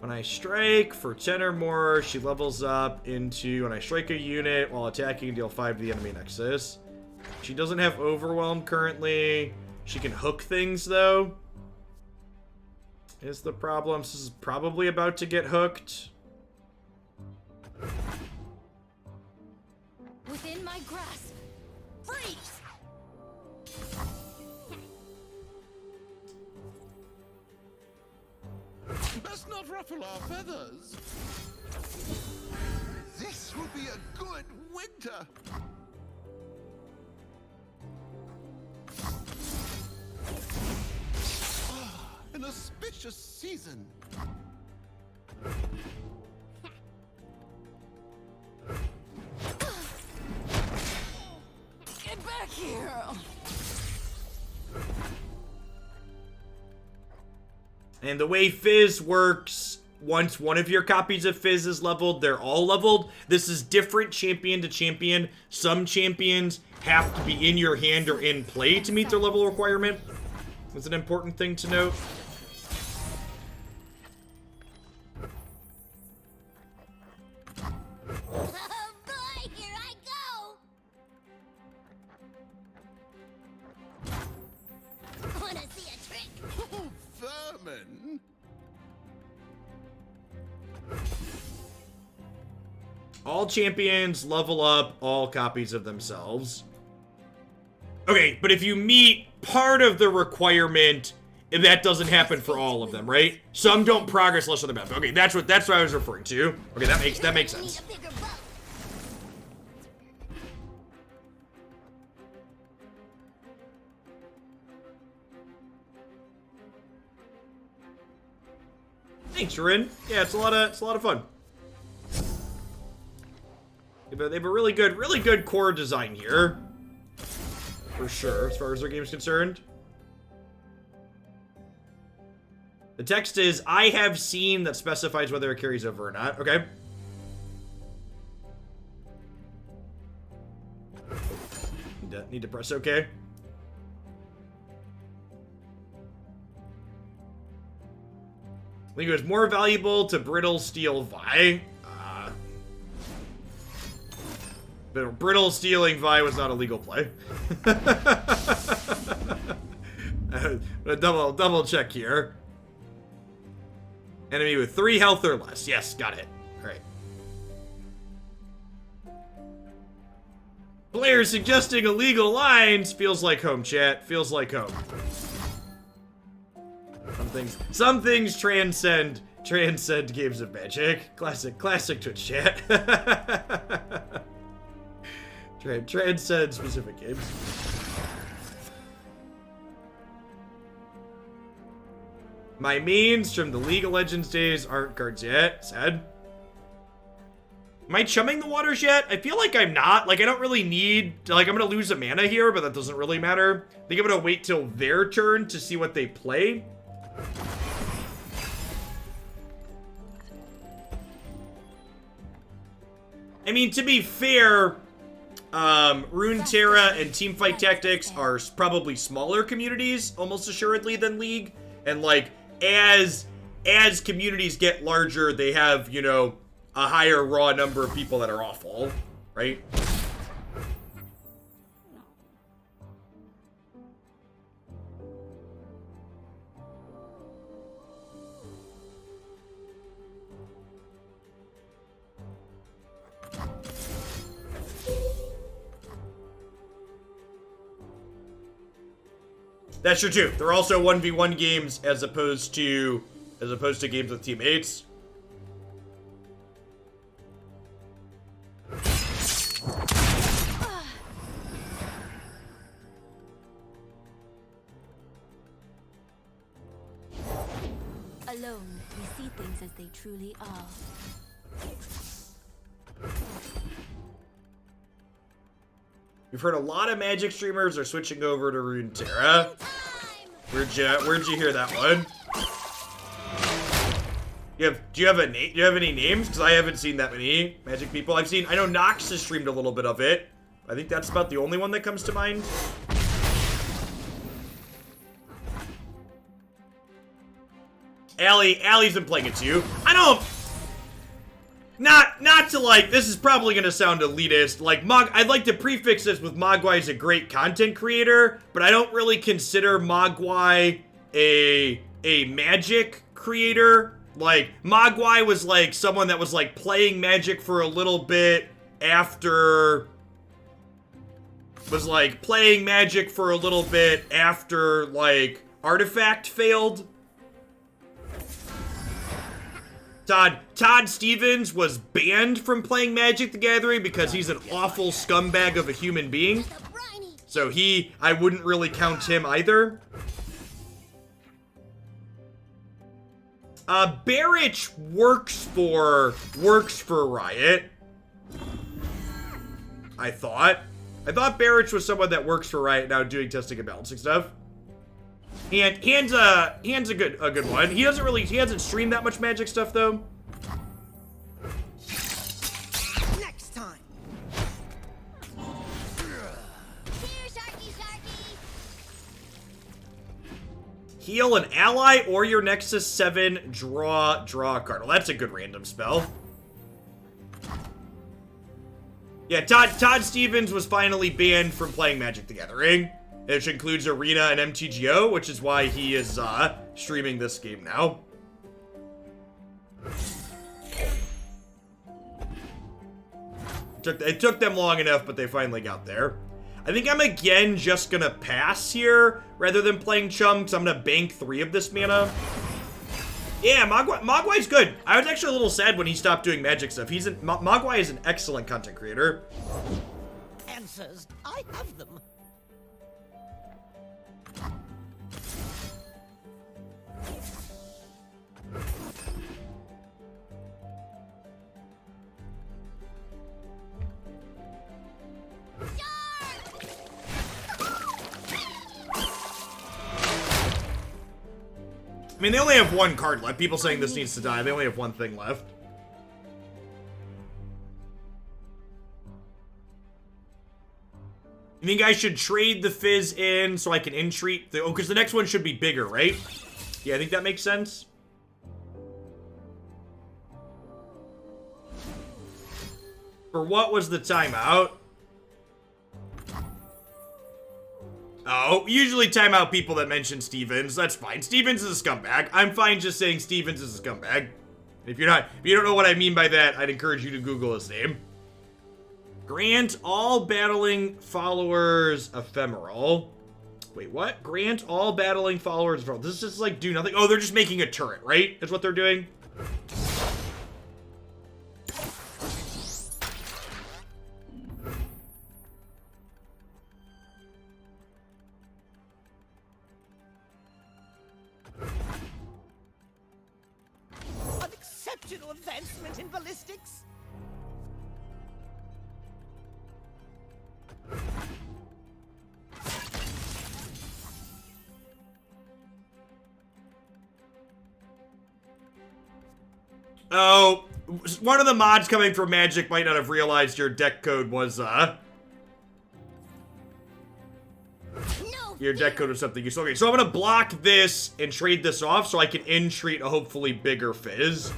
When I strike for 10 or more, she levels up into when I strike a unit while attacking, deal 5 to the enemy nexus. She doesn't have Overwhelm currently. She can hook things, though. Is the problem. This is probably about to get hooked. Within my grasp. Freeze! Best not ruffle our feathers. This will be a good winter. An auspicious season. Get back here. And the way Fizz works, once one of your copies of Fizz is leveled, they're all leveled. This is different champion to champion. Some champions have to be in your hand or in play to meet their level requirement. That's an important thing to note. Oh boy, here I go! Wanna see a trick? Oh, vermin. All champions level up all copies of themselves. Okay, but if you meet part of the requirement, that doesn't happen for all of them, right? Some don't progress less on the map. Okay, that's what I was referring to. Okay, that makes sense. Need a bigger boat. Thanks, Rin. Yeah, it's a lot of fun. They have a really good core design here. For sure, as far as their game's concerned. The text is, I have seen, that specifies whether it carries over or not. Okay. Need to press OK. I think it was more valuable to Brittle Steel Vi. But Brittle stealing Vi was not a legal play. Double check here. Enemy with 3 health or less. Yes, got it. Alright. Players suggesting illegal lines. Feels like home, chat. Feels like home. Some things transcend games of Magic. Classic Twitch chat. Transcend specific games. My mains from the League of Legends days aren't cards yet. Sad. Am I chumming the waters yet? I feel like I'm not. Like, I don't really need... Like, I'm going to lose a mana here, but that doesn't really matter. I think I'm going to wait till their turn to see what they play. I mean, to be fair, Runeterra and Teamfight Tactics are probably smaller communities, almost assuredly, than League. And, like, as communities get larger, they have, you know, a higher raw number of people that are awful, right? That's true too. They're also 1v1 games as opposed to games with teammates. Alone, we see things as they truly are. We've heard a lot of Magic streamers are switching over to Runeterra. Where'd you hear that one? Do you have any names? Because I haven't seen that many Magic people. I know Nox has streamed a little bit of it. I think that's about the only one that comes to mind. Allie's been playing it too. I don't... Not to, like, this is probably gonna sound elitist. Like, I'd like to prefix this with Mogwai is a great content creator, but I don't really consider Mogwai a Magic creator. Like, Mogwai was, like, someone that was, like, playing Magic for a little bit after... Was, like, playing Magic for a little bit after, like, Artifact failed. Todd Stevens was banned from playing Magic the Gathering because he's an awful scumbag of a human being. So I wouldn't really count him either. Barrich works for Riot. I thought Barrich was someone that works for Riot now doing testing and balancing stuff. Hand's a good one. He hasn't streamed that much Magic stuff though. Next time. Here, Sharky, Sharky. Heal an ally or your Nexus 7 draw a card. Well, that's a good random spell. Yeah, Todd Stevens was finally banned from playing Magic the Gathering, which includes Arena and MTGO, which is why he is streaming this game now. It took them long enough, but they finally got there. I think I'm again just gonna pass here rather than playing Chum, because I'm gonna bank 3 of this mana. Yeah, Mogwai's good. I was actually a little sad when he stopped doing Magic stuff. Mogwai is an excellent content creator. Answers, I have them. I mean, they only have 1 card left. People saying this needs to die. They only have 1 thing left. You think I should trade the Fizz in so I can entreat the... Oh, because the next one should be bigger, right? Yeah, I think that makes sense. For what was the timeout? Oh, usually timeout people that mention Stevens. That's fine. Stevens is a scumbag. I'm fine just saying Stevens is a scumbag. If you don't know what I mean by that, I'd encourage you to Google his name. Grant all battling followers ephemeral. Wait, what? Grant all battling followers ephemeral. This is just like do nothing. Oh, they're just making a turret, right? That's what they're doing. An exceptional advancement in ballistics. Oh, one of the mods coming from Magic might not have realized your deck code was, No your deck code was something useful. Okay, so I'm gonna block this and trade this off so I can entreat a hopefully bigger Fizz.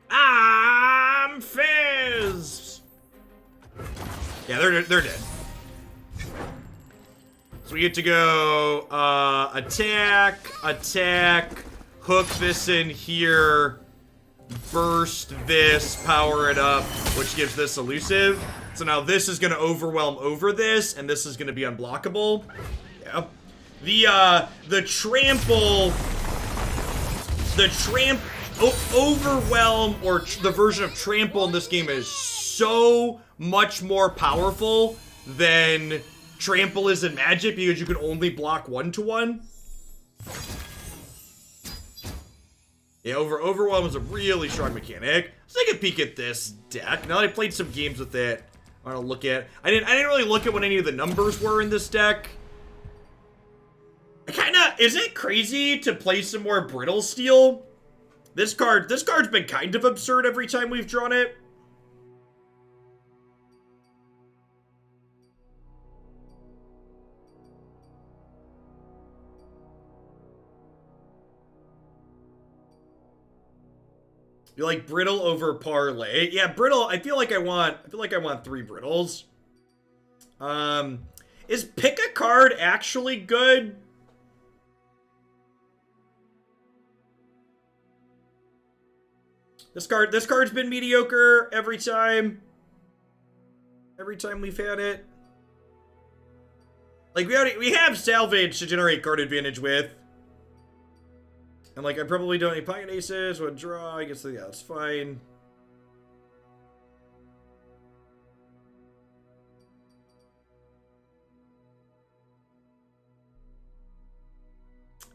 I'm Fizz! Yeah, they're dead. So we get to go, attack, hook this in here, burst this, power it up, which gives this elusive. So now this is gonna overwhelm over this, and this is gonna be unblockable. Yeah. The trample, overwhelm, or the version of trample in this game is so much more powerful than trample is in Magic because you can only block 1-to-1. Yeah, overwhelm is a really strong mechanic. Let's take a peek at this deck. Now that I played some games with it, I want to look at. I didn't really look at what any of the numbers were in this deck. Is it crazy to play some more Brittle Steel? This card's been kind of absurd every time we've drawn it. You like Brittle over Parlay? Yeah, Brittle. I feel like I want 3 Brittles. Is pick a card actually good? This card's been mediocre every time. Every time we've had it. Like we have Salvage to generate card advantage with. And like I probably don't need pocket aces, would draw, I guess yeah, that's fine.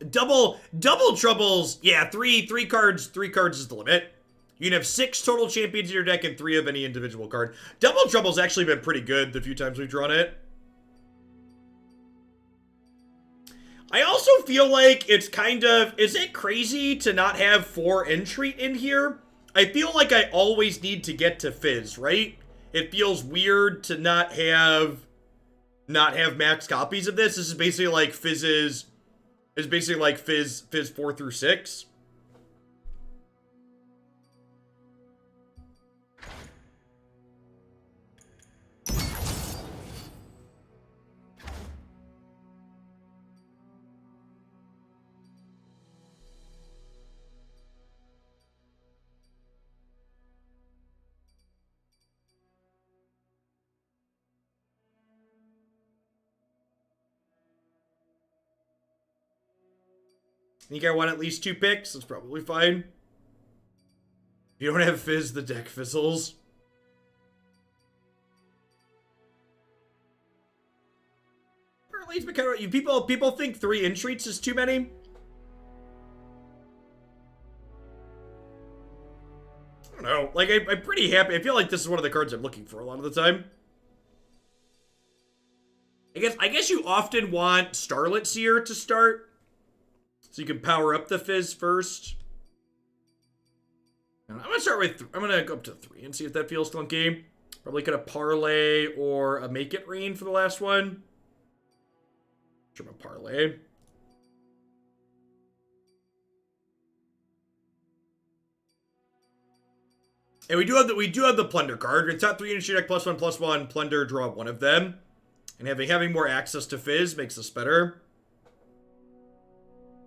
Double troubles. Yeah, three cards is the limit. You can have 6 total champions in your deck and 3 of any individual card. Double trouble's actually been pretty good the few times we've drawn it. I also feel like it's kind of, is it crazy to not have 4 Entreat in here? I feel like I always need to get to Fizz, right? It feels weird to not have max copies of this. This is basically like Fizz 4 through 6. I think I want at least 2 picks. That's probably fine. If you don't have Fizz, the deck fizzles. Apparently, it's been kind of, people think 3 Entreats is too many. I don't know. Like, I'm pretty happy. I feel like this is one of the cards I'm looking for a lot of the time. I guess you often want Starlit Seer to start. So you can power up the Fizz first. And I'm gonna go up to 3 and see if that feels clunky. Probably could have Parlay or a Make It Rain for the last one. Sure, a Parlay. And we do have the Plunder card. It's top 3 units your deck, +1/+1. Plunder, draw 1 of them. And having more access to Fizz makes us better.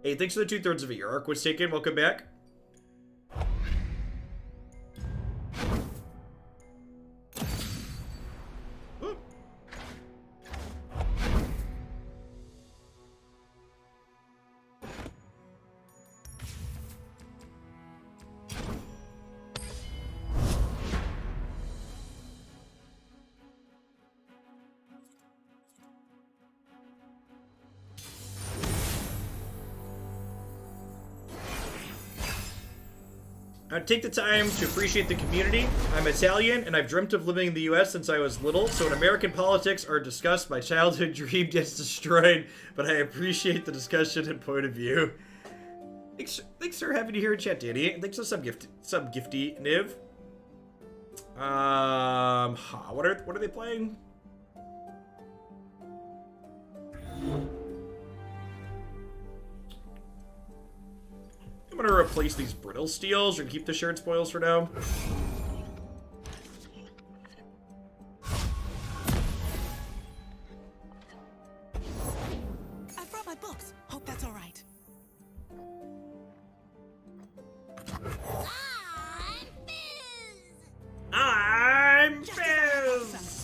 Hey, thanks for the 2/3 of a year. Arc was taken. Welcome back. Take the time to appreciate the community. I'm Italian, and I've dreamt of living in the U.S. since I was little, so when American politics are discussed, my childhood dream gets destroyed, but I appreciate the discussion and point of view. Thanks for having you here in chat, Danny. Thanks for some gifty, Niv. What are they playing? I'm gonna replace these brittle steels and keep the shared spoils for now. I brought my books. Hope that's all right. I'm Fizz!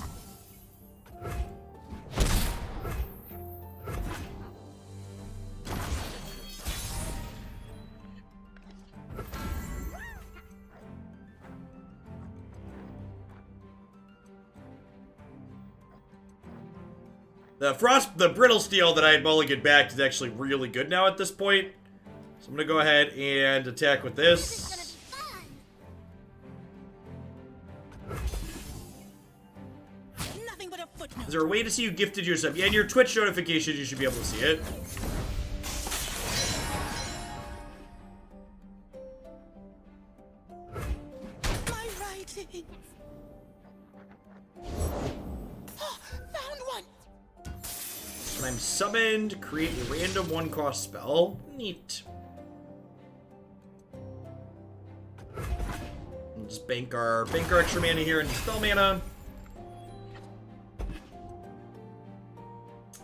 The brittle steel that I had mulliganed back is actually really good now at this point. So I'm gonna go ahead and attack with this. Nothing but a footnote. Is there a way to see you gifted yourself? Yeah, in your Twitch notifications, you should be able to see it. My writing. Oh, found one. When I'm summoned, create a random 1-cost spell. Neat. We'll just bank our extra mana here into spell mana.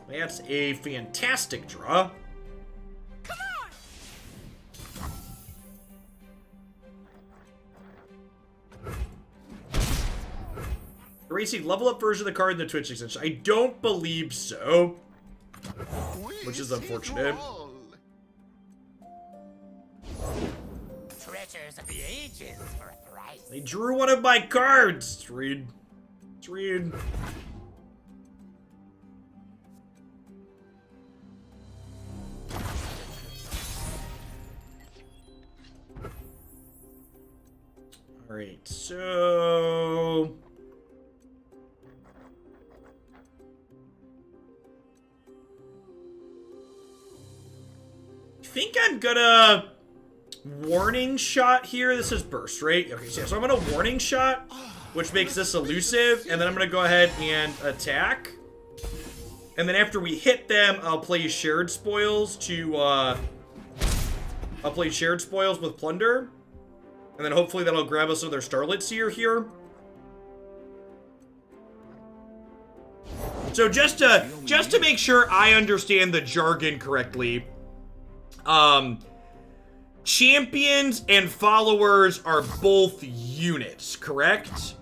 That's a fantastic draw. Come on. Erasing level up version of the card in the Twitch extension. I don't believe so. Which is unfortunate. Treasures of the ages for a price. They drew one of my cards. Let's read. Let's read. Alright, so... I think I'm gonna warning shot here. This is burst, right? Okay, so I'm gonna warning shot, which makes this elusive, and then I'm gonna go ahead and attack. And then after we hit them, I'll play shared spoils to, I'll play shared spoils with plunder. And then hopefully that'll grab us another Starlit Seer here. So just to make sure I understand the jargon correctly, champions and followers are both units, correct?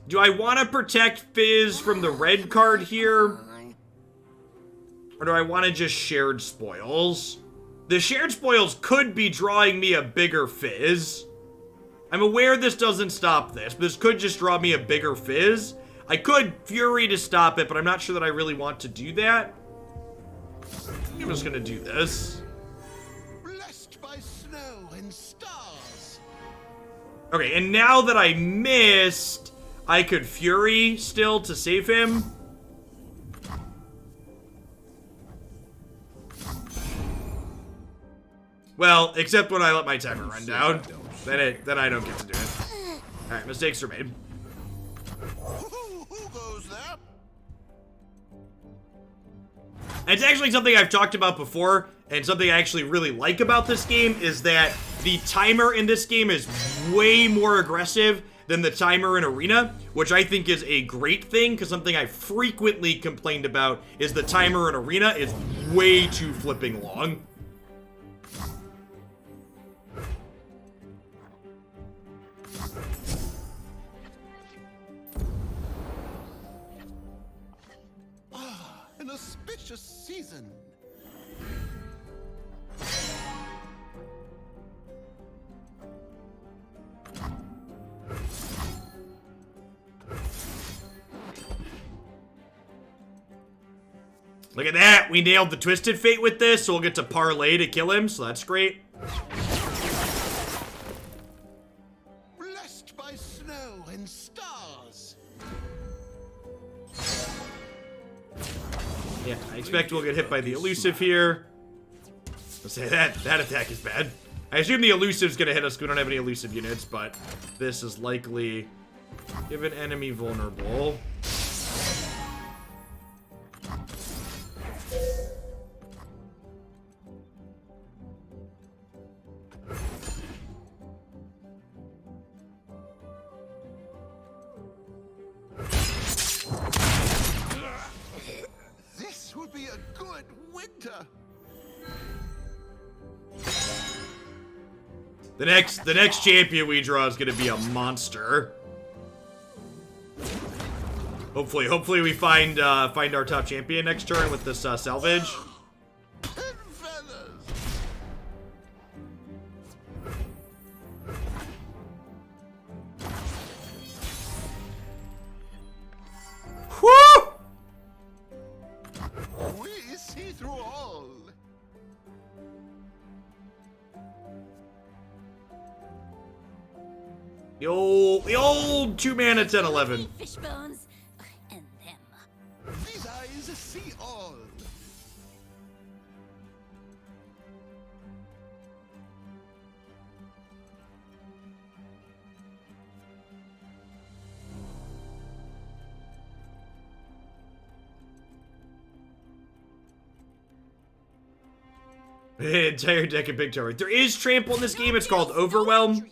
Do I want to protect Fizz from the red card here? Or do I want to just shared spoils? The shared spoils could be drawing me a bigger Fizz. I'm aware this doesn't stop this, but this could just draw me a bigger Fizz. I could Fury to stop it, but I'm not sure that I really want to do that. I'm just gonna do this. Blessed by snow and stars. Okay, and now that I missed, I could Fury still to save him. Well, except when I let my timer run down. Then I don't get to do it. Alright, mistakes are made. Who goes there? It's actually something I've talked about before, and something I actually really like about this game is that the timer in this game is way more aggressive than the timer in Arena, which I think is a great thing, because something I frequently complained about is the timer in Arena is way too flipping long. An auspicious season. Look at that! We nailed the Twisted Fate with this, so we'll get to parlay to kill him, so that's great. Blessed by snow and stars. Yeah, I expect we'll get hit by the elusive here. Let's say that attack is bad. I assume the elusive's gonna hit us because we don't have any elusive units, but this is likely give an enemy vulnerable. This would be a good winter. The next champion we draw is gonna be a monster. Hopefully we find our top champion next turn with this salvage. And feathers. Woo! We see through all. The old 2-mana 10/11. Fish bones. And them. These eyes see all. Entire deck of big tower. There is trample in this game. It's called Overwhelm.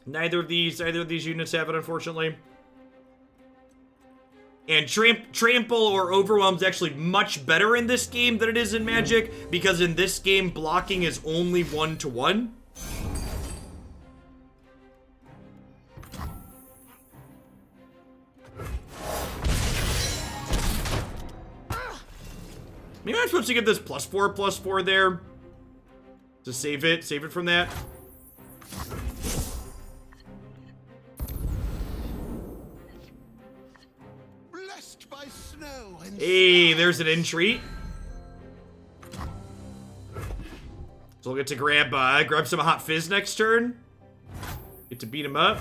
Neither of these units have it, unfortunately. And trample or overwhelm is actually much better in this game than it is in Magic, because in this game blocking is only 1-to-1. Maybe I'm supposed to give this +4/+4 there to save it from that. Blessed by snow and Hey, stars. there's an entreat. So we'll get to grab some hot fizz next turn. Get to beat him up.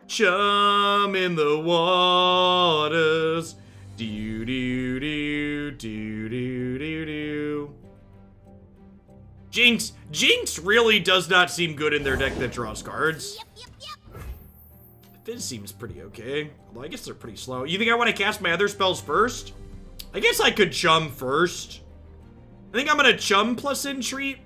Chum in the waters. Do do do do do do do. Jinx really does not seem good in their deck that draws cards. Fizz seems pretty okay. Although I guess they're pretty slow. You think I want to cast my other spells first? I guess I could chum first. I think I'm gonna chum plus entreat.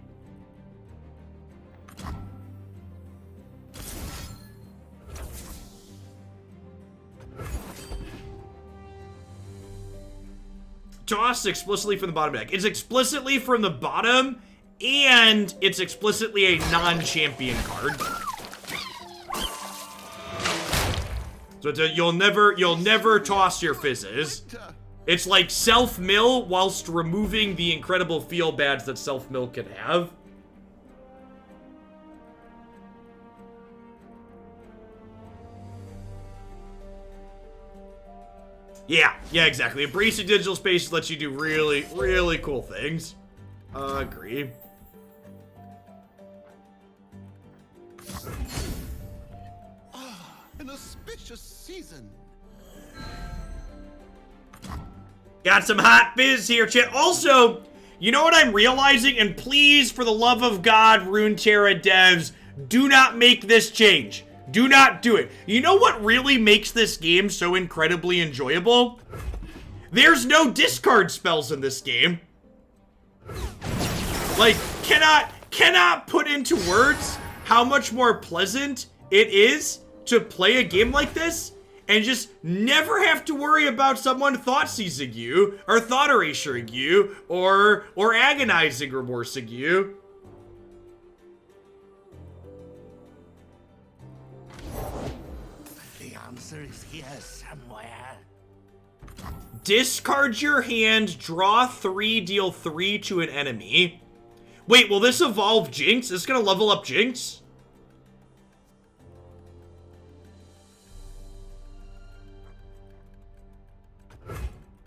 Toss explicitly from the bottom deck. It's explicitly from the bottom, and it's explicitly a non-champion card. So it's you'll never toss your fizzes. It's like self-mill whilst removing the incredible feel bads that self-mill can have. Yeah, exactly. Embracing digital spaces lets you do really, really cool things. Agree. An auspicious season. Got some hot fizz here, chat. Also, you know what I'm realizing? And please, for the love of God, Runeterra devs, do not make this change. Do not do it. You know what really makes this game so incredibly enjoyable? There's no discard spells in this game. Like, cannot put into words how much more pleasant it is to play a game like this and just never have to worry about someone thought seizing you, or thought erasuring you, or agonizing remorsing you. The answer is here somewhere. Discard your hand, draw 3, deal 3 to an enemy. Wait, will this evolve Jinx? Is this gonna level up Jinx?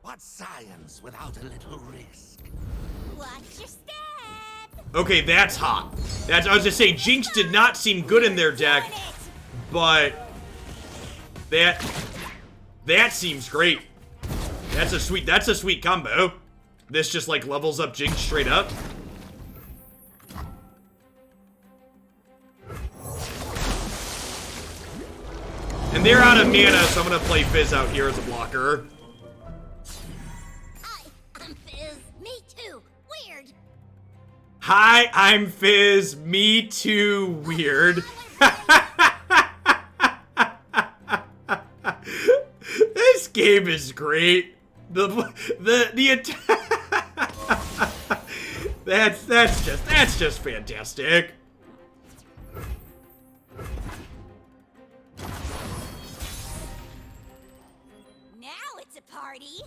What science without a little risk? Watch your step. Okay, that's hot. I was gonna say, Jinx did not seem good in their deck, but that seems great. That's a sweet combo. This just like levels up Jinx straight up. And they're out of mana, so I'm gonna play Fizz out here as a blocker. I'm Fizz. Me too. Weird. Hi, I'm Fizz. Me too. Weird. This game is great. That's just fantastic. Now it's a party.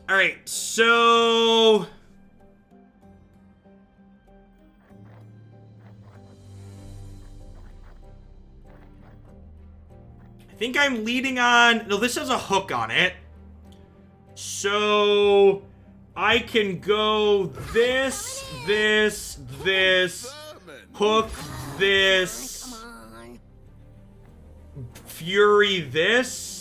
All right, so I think I'm leading on. No, this has a hook on it. So I can go this, hook this, Come on. fury this.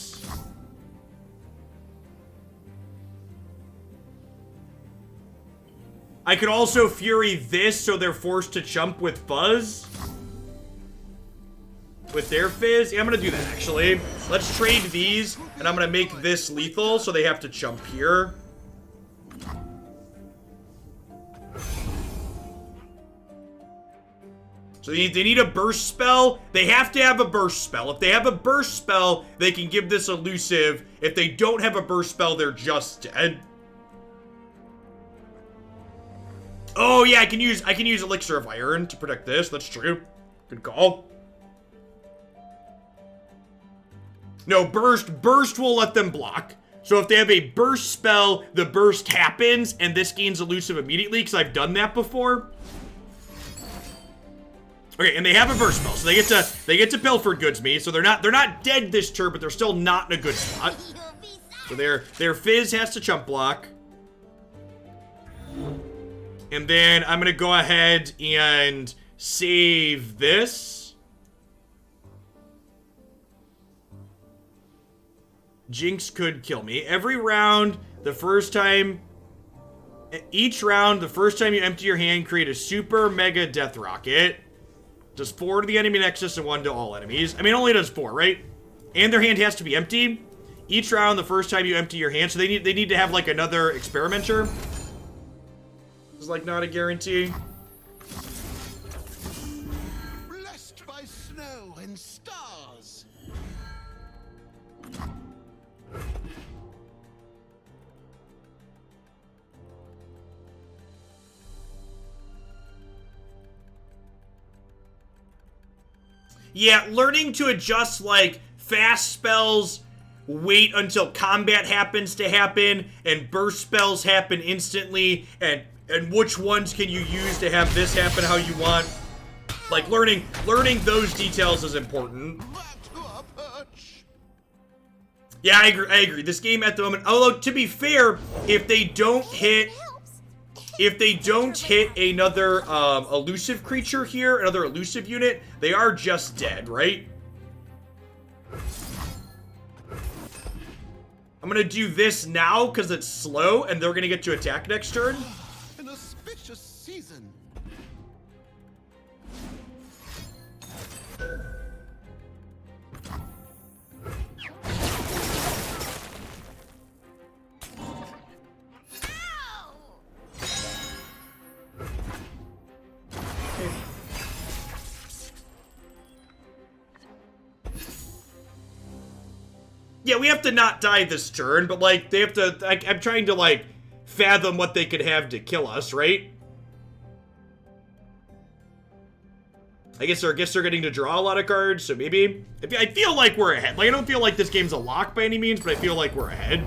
I could also fury this so they're forced to chump with Buzz. With their Fizz. Yeah, I'm gonna do that actually. Let's trade these, and I'm gonna make this lethal so they have to chump here. So they need a burst spell. They have to have a burst spell. If they have a burst spell, they can give this elusive. If they don't have a burst spell, they're just dead. Oh yeah, I can use Elixir of Iron to protect this. That's true. Good call. No, burst will let them block. So if they have a burst spell, the burst happens, and this gains elusive immediately, because I've done that before. Okay, and they have a burst spell, so they get to Pilfered Goods me. So they're not dead this turn, but they're still not in a good spot. You'll be So their Fizz has to chump block. And then I'm gonna go ahead and save this. Jinx could kill me. Every round, each round, the first time you empty your hand, create a super mega death rocket. Does 4 to the enemy nexus and 1 to all enemies. I mean, it only does 4, right? And their hand has to be empty. Each round, the first time you empty your hand, so they need to have like another experimenter. It's like not a guarantee. Blessed by snow and stars. Yeah, learning to adjust like fast spells, wait until combat happens to happen, and burst spells happen instantly, and which ones can you use to have this happen how you want. Like learning those details is important. Back to our perch. Yeah, I agree. This game at the moment, although to be fair, if they don't hit another elusive creature here, another elusive unit, they are just dead, right? I'm gonna do this now because it's slow and they're gonna get to attack next turn. An auspicious season. Yeah, we have to not die this turn, but, like, they have to... I'm trying to, like, fathom what they could have to kill us, right? I guess they're getting to draw a lot of cards, so maybe... I feel like we're ahead. Like, I don't feel like this game's a lock by any means, but I feel like we're ahead.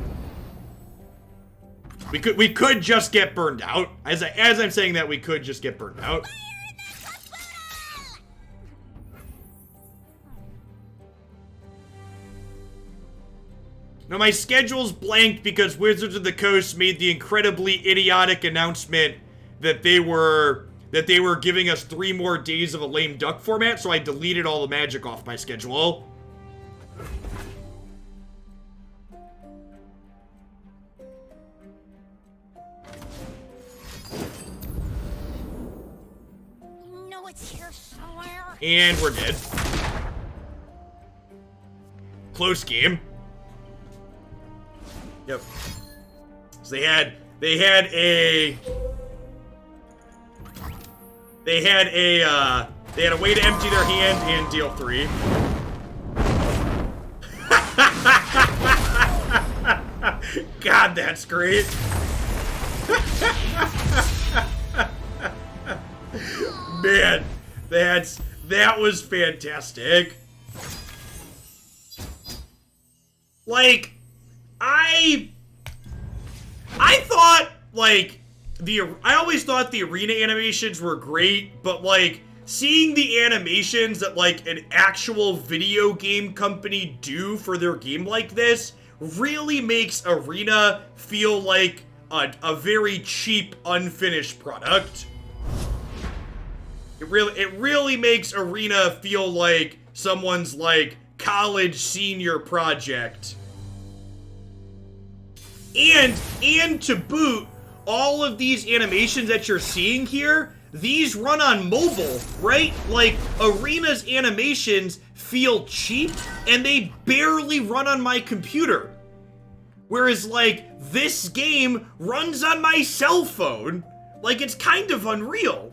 We could just get burned out. As I'm saying that, we could just get burned out. Now, my schedule's blanked because Wizards of the Coast made the incredibly idiotic announcement that they were giving us 3 more days of a lame duck format, so I deleted all the Magic off my schedule. You know it's here somewhere. And we're dead. Close game. Yep. So they had a way to empty their hand and deal 3. God, that's great. Man, that was fantastic. Like, I thought, like, I always thought the arena animations were great, but, like, seeing the animations that, like, an actual video game company do for their game like this really makes Arena feel like a very cheap, unfinished product. It really makes Arena feel like someone's, like, college senior project. And to boot, all of these animations that you're seeing here, these run on mobile, right? Like, Arena's animations feel cheap, and they barely run on my computer. Whereas, like, this game runs on my cell phone. Like, it's kind of unreal.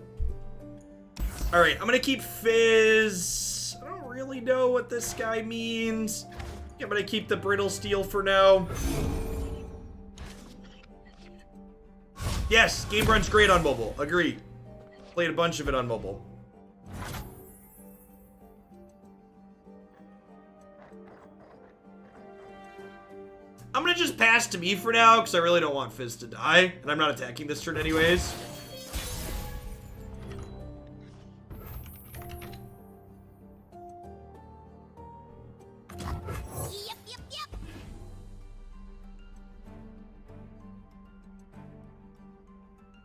Alright, I'm gonna keep Fizz. I don't really know what this guy means. I'm gonna keep the Brittle Steel for now. Yes, game runs great on mobile. Agree. Played a bunch of it on mobile. I'm gonna just pass to me for now, because I really don't want Fizz to die, and I'm not attacking this turn anyways. Yep.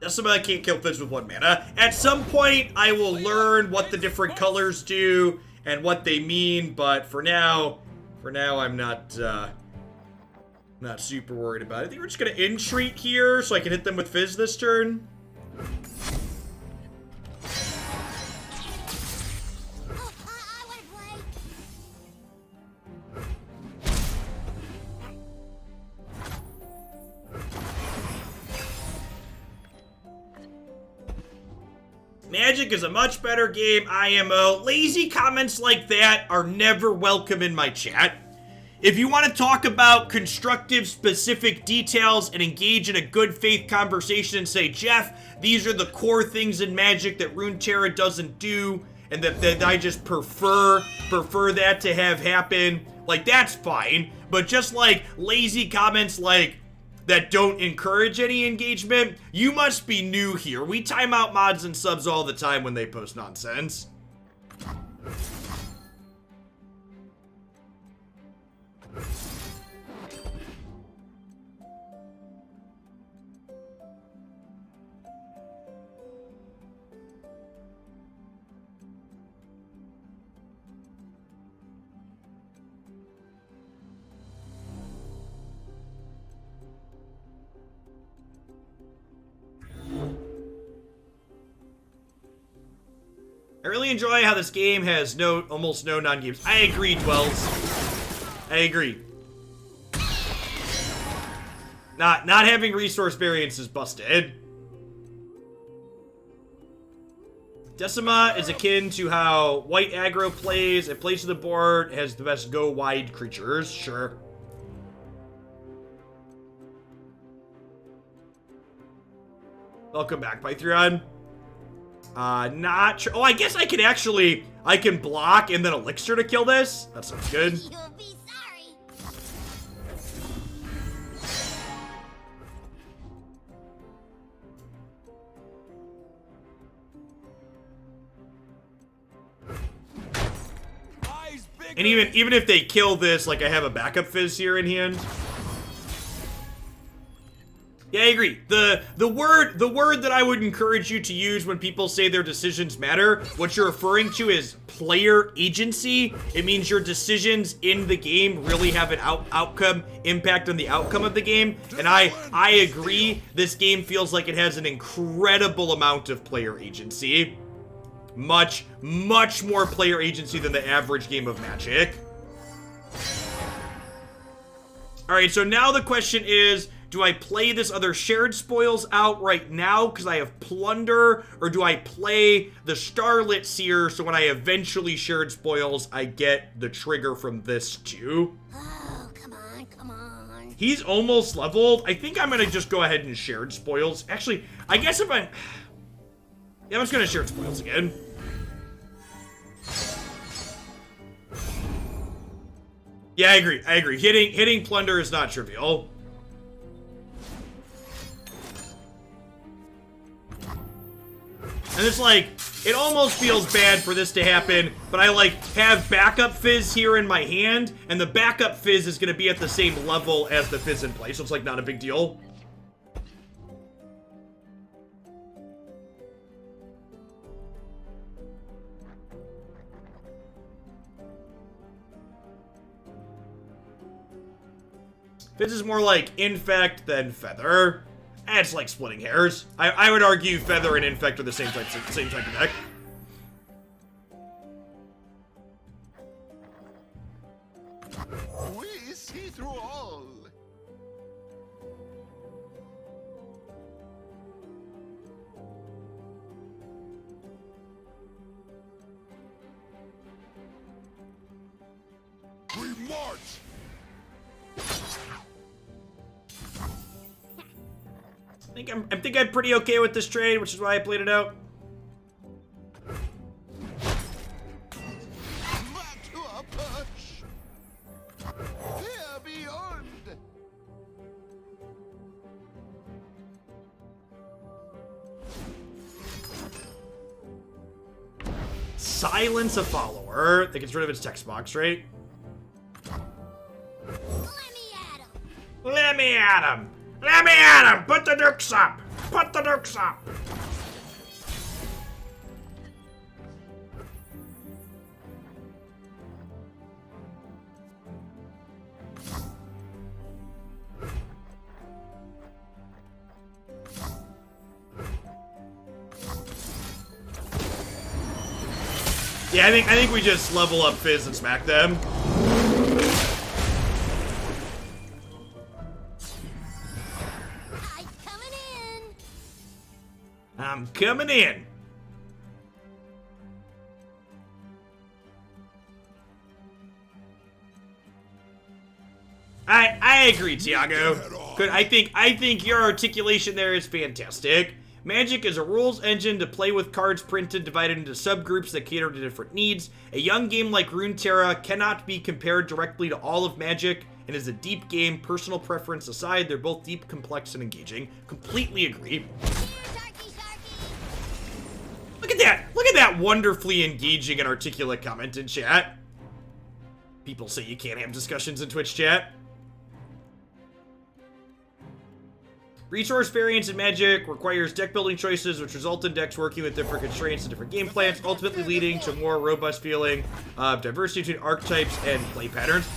That's somebody I can't kill Fizz with 1 mana. At some point, I will learn what the different colors do and what they mean, but for now I'm not super worried about it. I think we're just gonna entreat here so I can hit them with Fizz this turn. Oh, I wanna play. Magic is a much better game, IMO. Lazy comments like that are never welcome in my chat. If you want to talk about constructive, specific details and engage in a good faith conversation and say, Jeff, these are the core things in Magic that Runeterra doesn't do, and that I just prefer that to have happen, like, that's fine. But just, like, lazy comments like that don't encourage any engagement, you must be new here. We time out mods and subs all the time when they post nonsense. I really enjoy how this game has almost no non-games. I agree, Dwells. I agree. Not having resource variance is busted. Decima is akin to how white aggro plays. It plays to the board, has the best go wide creatures. Sure. Welcome back, Python. Not sure. Oh, I guess I can block and then elixir to kill this. That sounds good. You'll be sorry. And even if they kill this, like, I have a backup Fizz here in hand. Yeah, I agree. The word that I would encourage you to use when people say their decisions matter, what you're referring to is player agency. It means your decisions in the game really have an outcome impact on the outcome of the game. And I agree. This game feels like it has an incredible amount of player agency. Much more player agency than the average game of Magic. Alright, so now the question is, do I play this other shared spoils out right now because I have plunder, or do I play the Starlit Seer so when I eventually shared spoils, I get the trigger from this too? Oh, come on, come on. He's almost leveled. I think I'm gonna just go ahead and shared spoils. Actually, I guess if I'm... Yeah, I'm just gonna shared spoils again. Yeah, I agree. Hitting plunder is not trivial. And it's like, it almost feels bad for this to happen, but I like have backup Fizz here in my hand, and the backup Fizz is gonna be at the same level as the Fizz in play, so it's like not a big deal. Fizz is more like Infect than Feather. It's like splitting hairs. I would argue Feather and Infect are the same type of deck. We see through all. We march. I think I'm pretty okay with this trade, which is why I played it out. Back to our perch. Here beyond. Silence a follower. That gets rid of its text box, right? Let me at him. Let me at him. Let me at him! Put the dukes up! Put the dukes up! Yeah, I think we just level up Fizz and smack them. I'm coming in. I agree, Tiago. Good. I think your articulation there is fantastic. Magic is a rules engine to play with cards printed, divided into subgroups that cater to different needs. A young game like Runeterra cannot be compared directly to all of Magic, and is a deep game. Personal preference aside, they're both deep, complex, and engaging. Completely agree. Look at that! Look at that wonderfully engaging and articulate comment in chat. People say you can't have discussions in Twitch chat. Resource variance in Magic requires deck building choices, which result in decks working with different constraints and different game plans, ultimately leading to more robust feeling of diversity between archetypes and play patterns.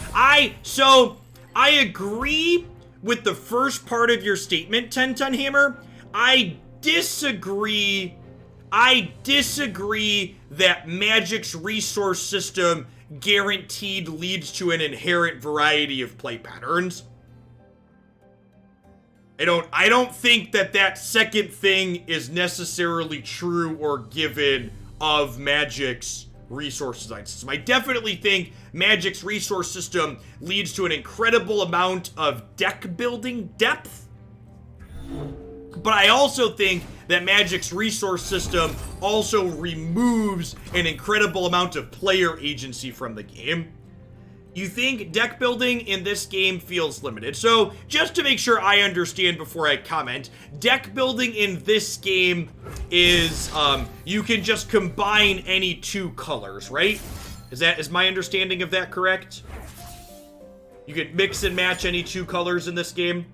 So I agree with the first part of your statement, 10 Ton Hammer. I disagree I disagree that Magic's resource system guaranteed leads to an inherent variety of play patterns. I don't think that second thing is necessarily true or given of Magic's resource design system. I definitely think Magic's resource system leads to an incredible amount of deck building depth. But I also think that Magic's resource system also removes an incredible amount of player agency from the game. You think deck building in this game feels limited. So, just to make sure I understand before I comment, deck building in this game is, you can just combine any two colors, right? Is my understanding of that correct? You can mix and match any two colors in this game?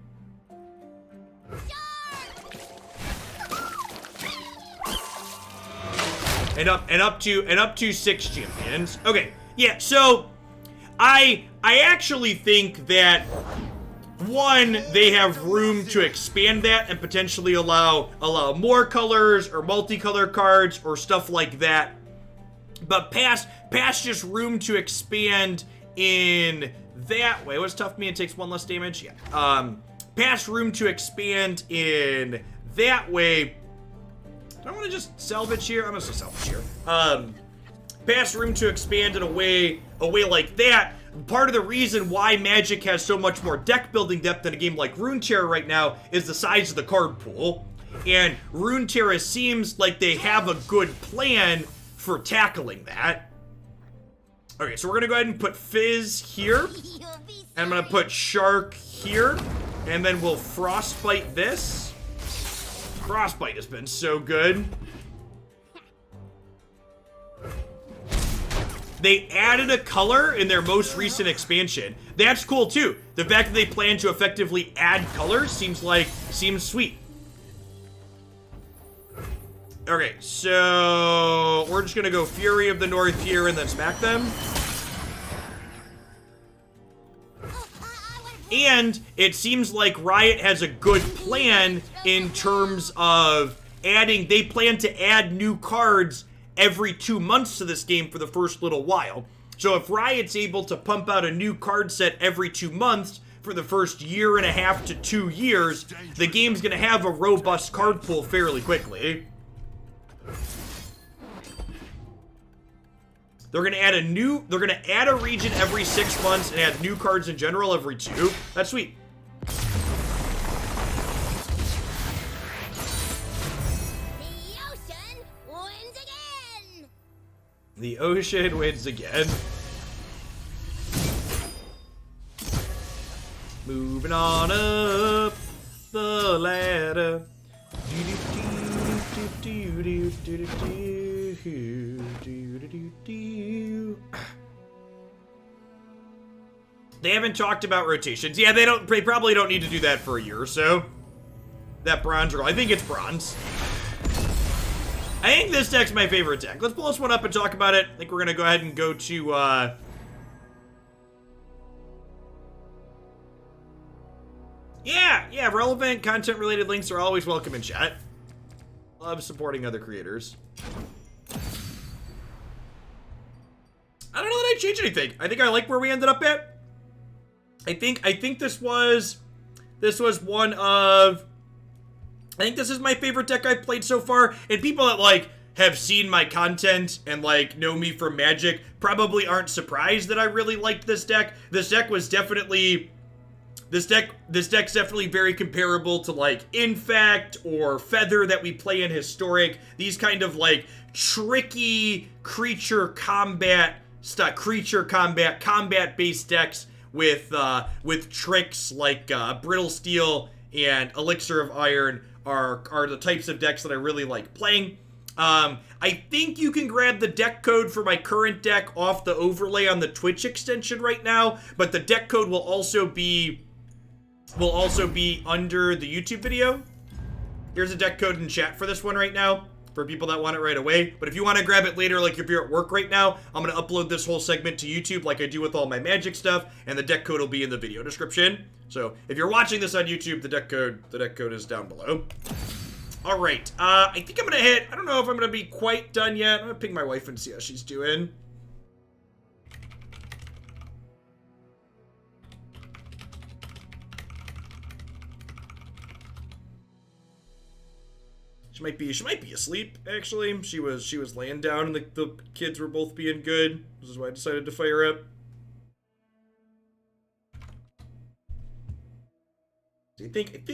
And up to 6 champions. Okay, yeah, so I actually think that, one, they have room to expand that and potentially allow more colors or multicolor cards or stuff like that. But past just room to expand in that way. What's tough me? It takes 1 less damage. Yeah. Past room to expand in that way. Do I want to just salvage here? I'm gonna just salvage here. Past room to expand in a way like that. Part of the reason why Magic has so much more deck building depth in a game like Runeterra right now is the size of the card pool. And Runeterra seems like they have a good plan for tackling that. Okay, so we're gonna go ahead and put Fizz here. And I'm gonna put Shark here. And then we'll Frostbite this. Frostbite has been so good. They added a color in their most recent expansion. That's cool too. The fact that they plan to effectively add colors seems sweet. Okay, so we're just gonna go Fury of the North here and then smack them. And it seems like Riot has a good plan in terms of adding, they plan to add new cards every 2 months to this game for the first little while. So if Riot's able to pump out a new card set every 2 months for the first 1.5 to 2 years, the game's gonna have a robust card pool fairly quickly. They're gonna add a region every 6 months and add new cards in general every 2. That's sweet. The ocean wins again. Moving on up the ladder. They haven't talked about rotations. Yeah, they probably don't need to do that for a year or so. That bronze girl. I think it's bronze. I think this deck's my favorite deck. Let's pull this one up and talk about it. I think we're gonna go ahead and go to yeah, relevant content-related links are always welcome in chat. Love supporting other creators. I don't know that I changed anything. I think I like where we ended up at. I think this was one of, I think this is my favorite deck I've played so far. And people that like have seen my content and like know me from Magic probably aren't surprised that I really liked this deck. This deck's definitely very comparable to like Infect or Feather that we play in Historic. These kind of like tricky creature combat based decks with tricks like Brittle Steel and Elixir of Iron are the types of decks that I really like playing. I think you can grab the deck code for my current deck off the overlay on the Twitch extension right now, but the deck code will also be under the YouTube video. Here's a deck code in chat for this one right now for people that want it right away. But if you want to grab it later, like if you're at work right now, I'm going to upload this whole segment to YouTube like I do with all my Magic stuff, and the deck code will be in the video description. So if you're watching this on YouTube, the deck code is down below. All right. I think I'm gonna hit. I don't know if I'm gonna be quite done yet. I'm gonna ping my wife and see how she's doing. She might be asleep, actually. She was laying down and the kids were both being good. This is why I decided to fire up. I think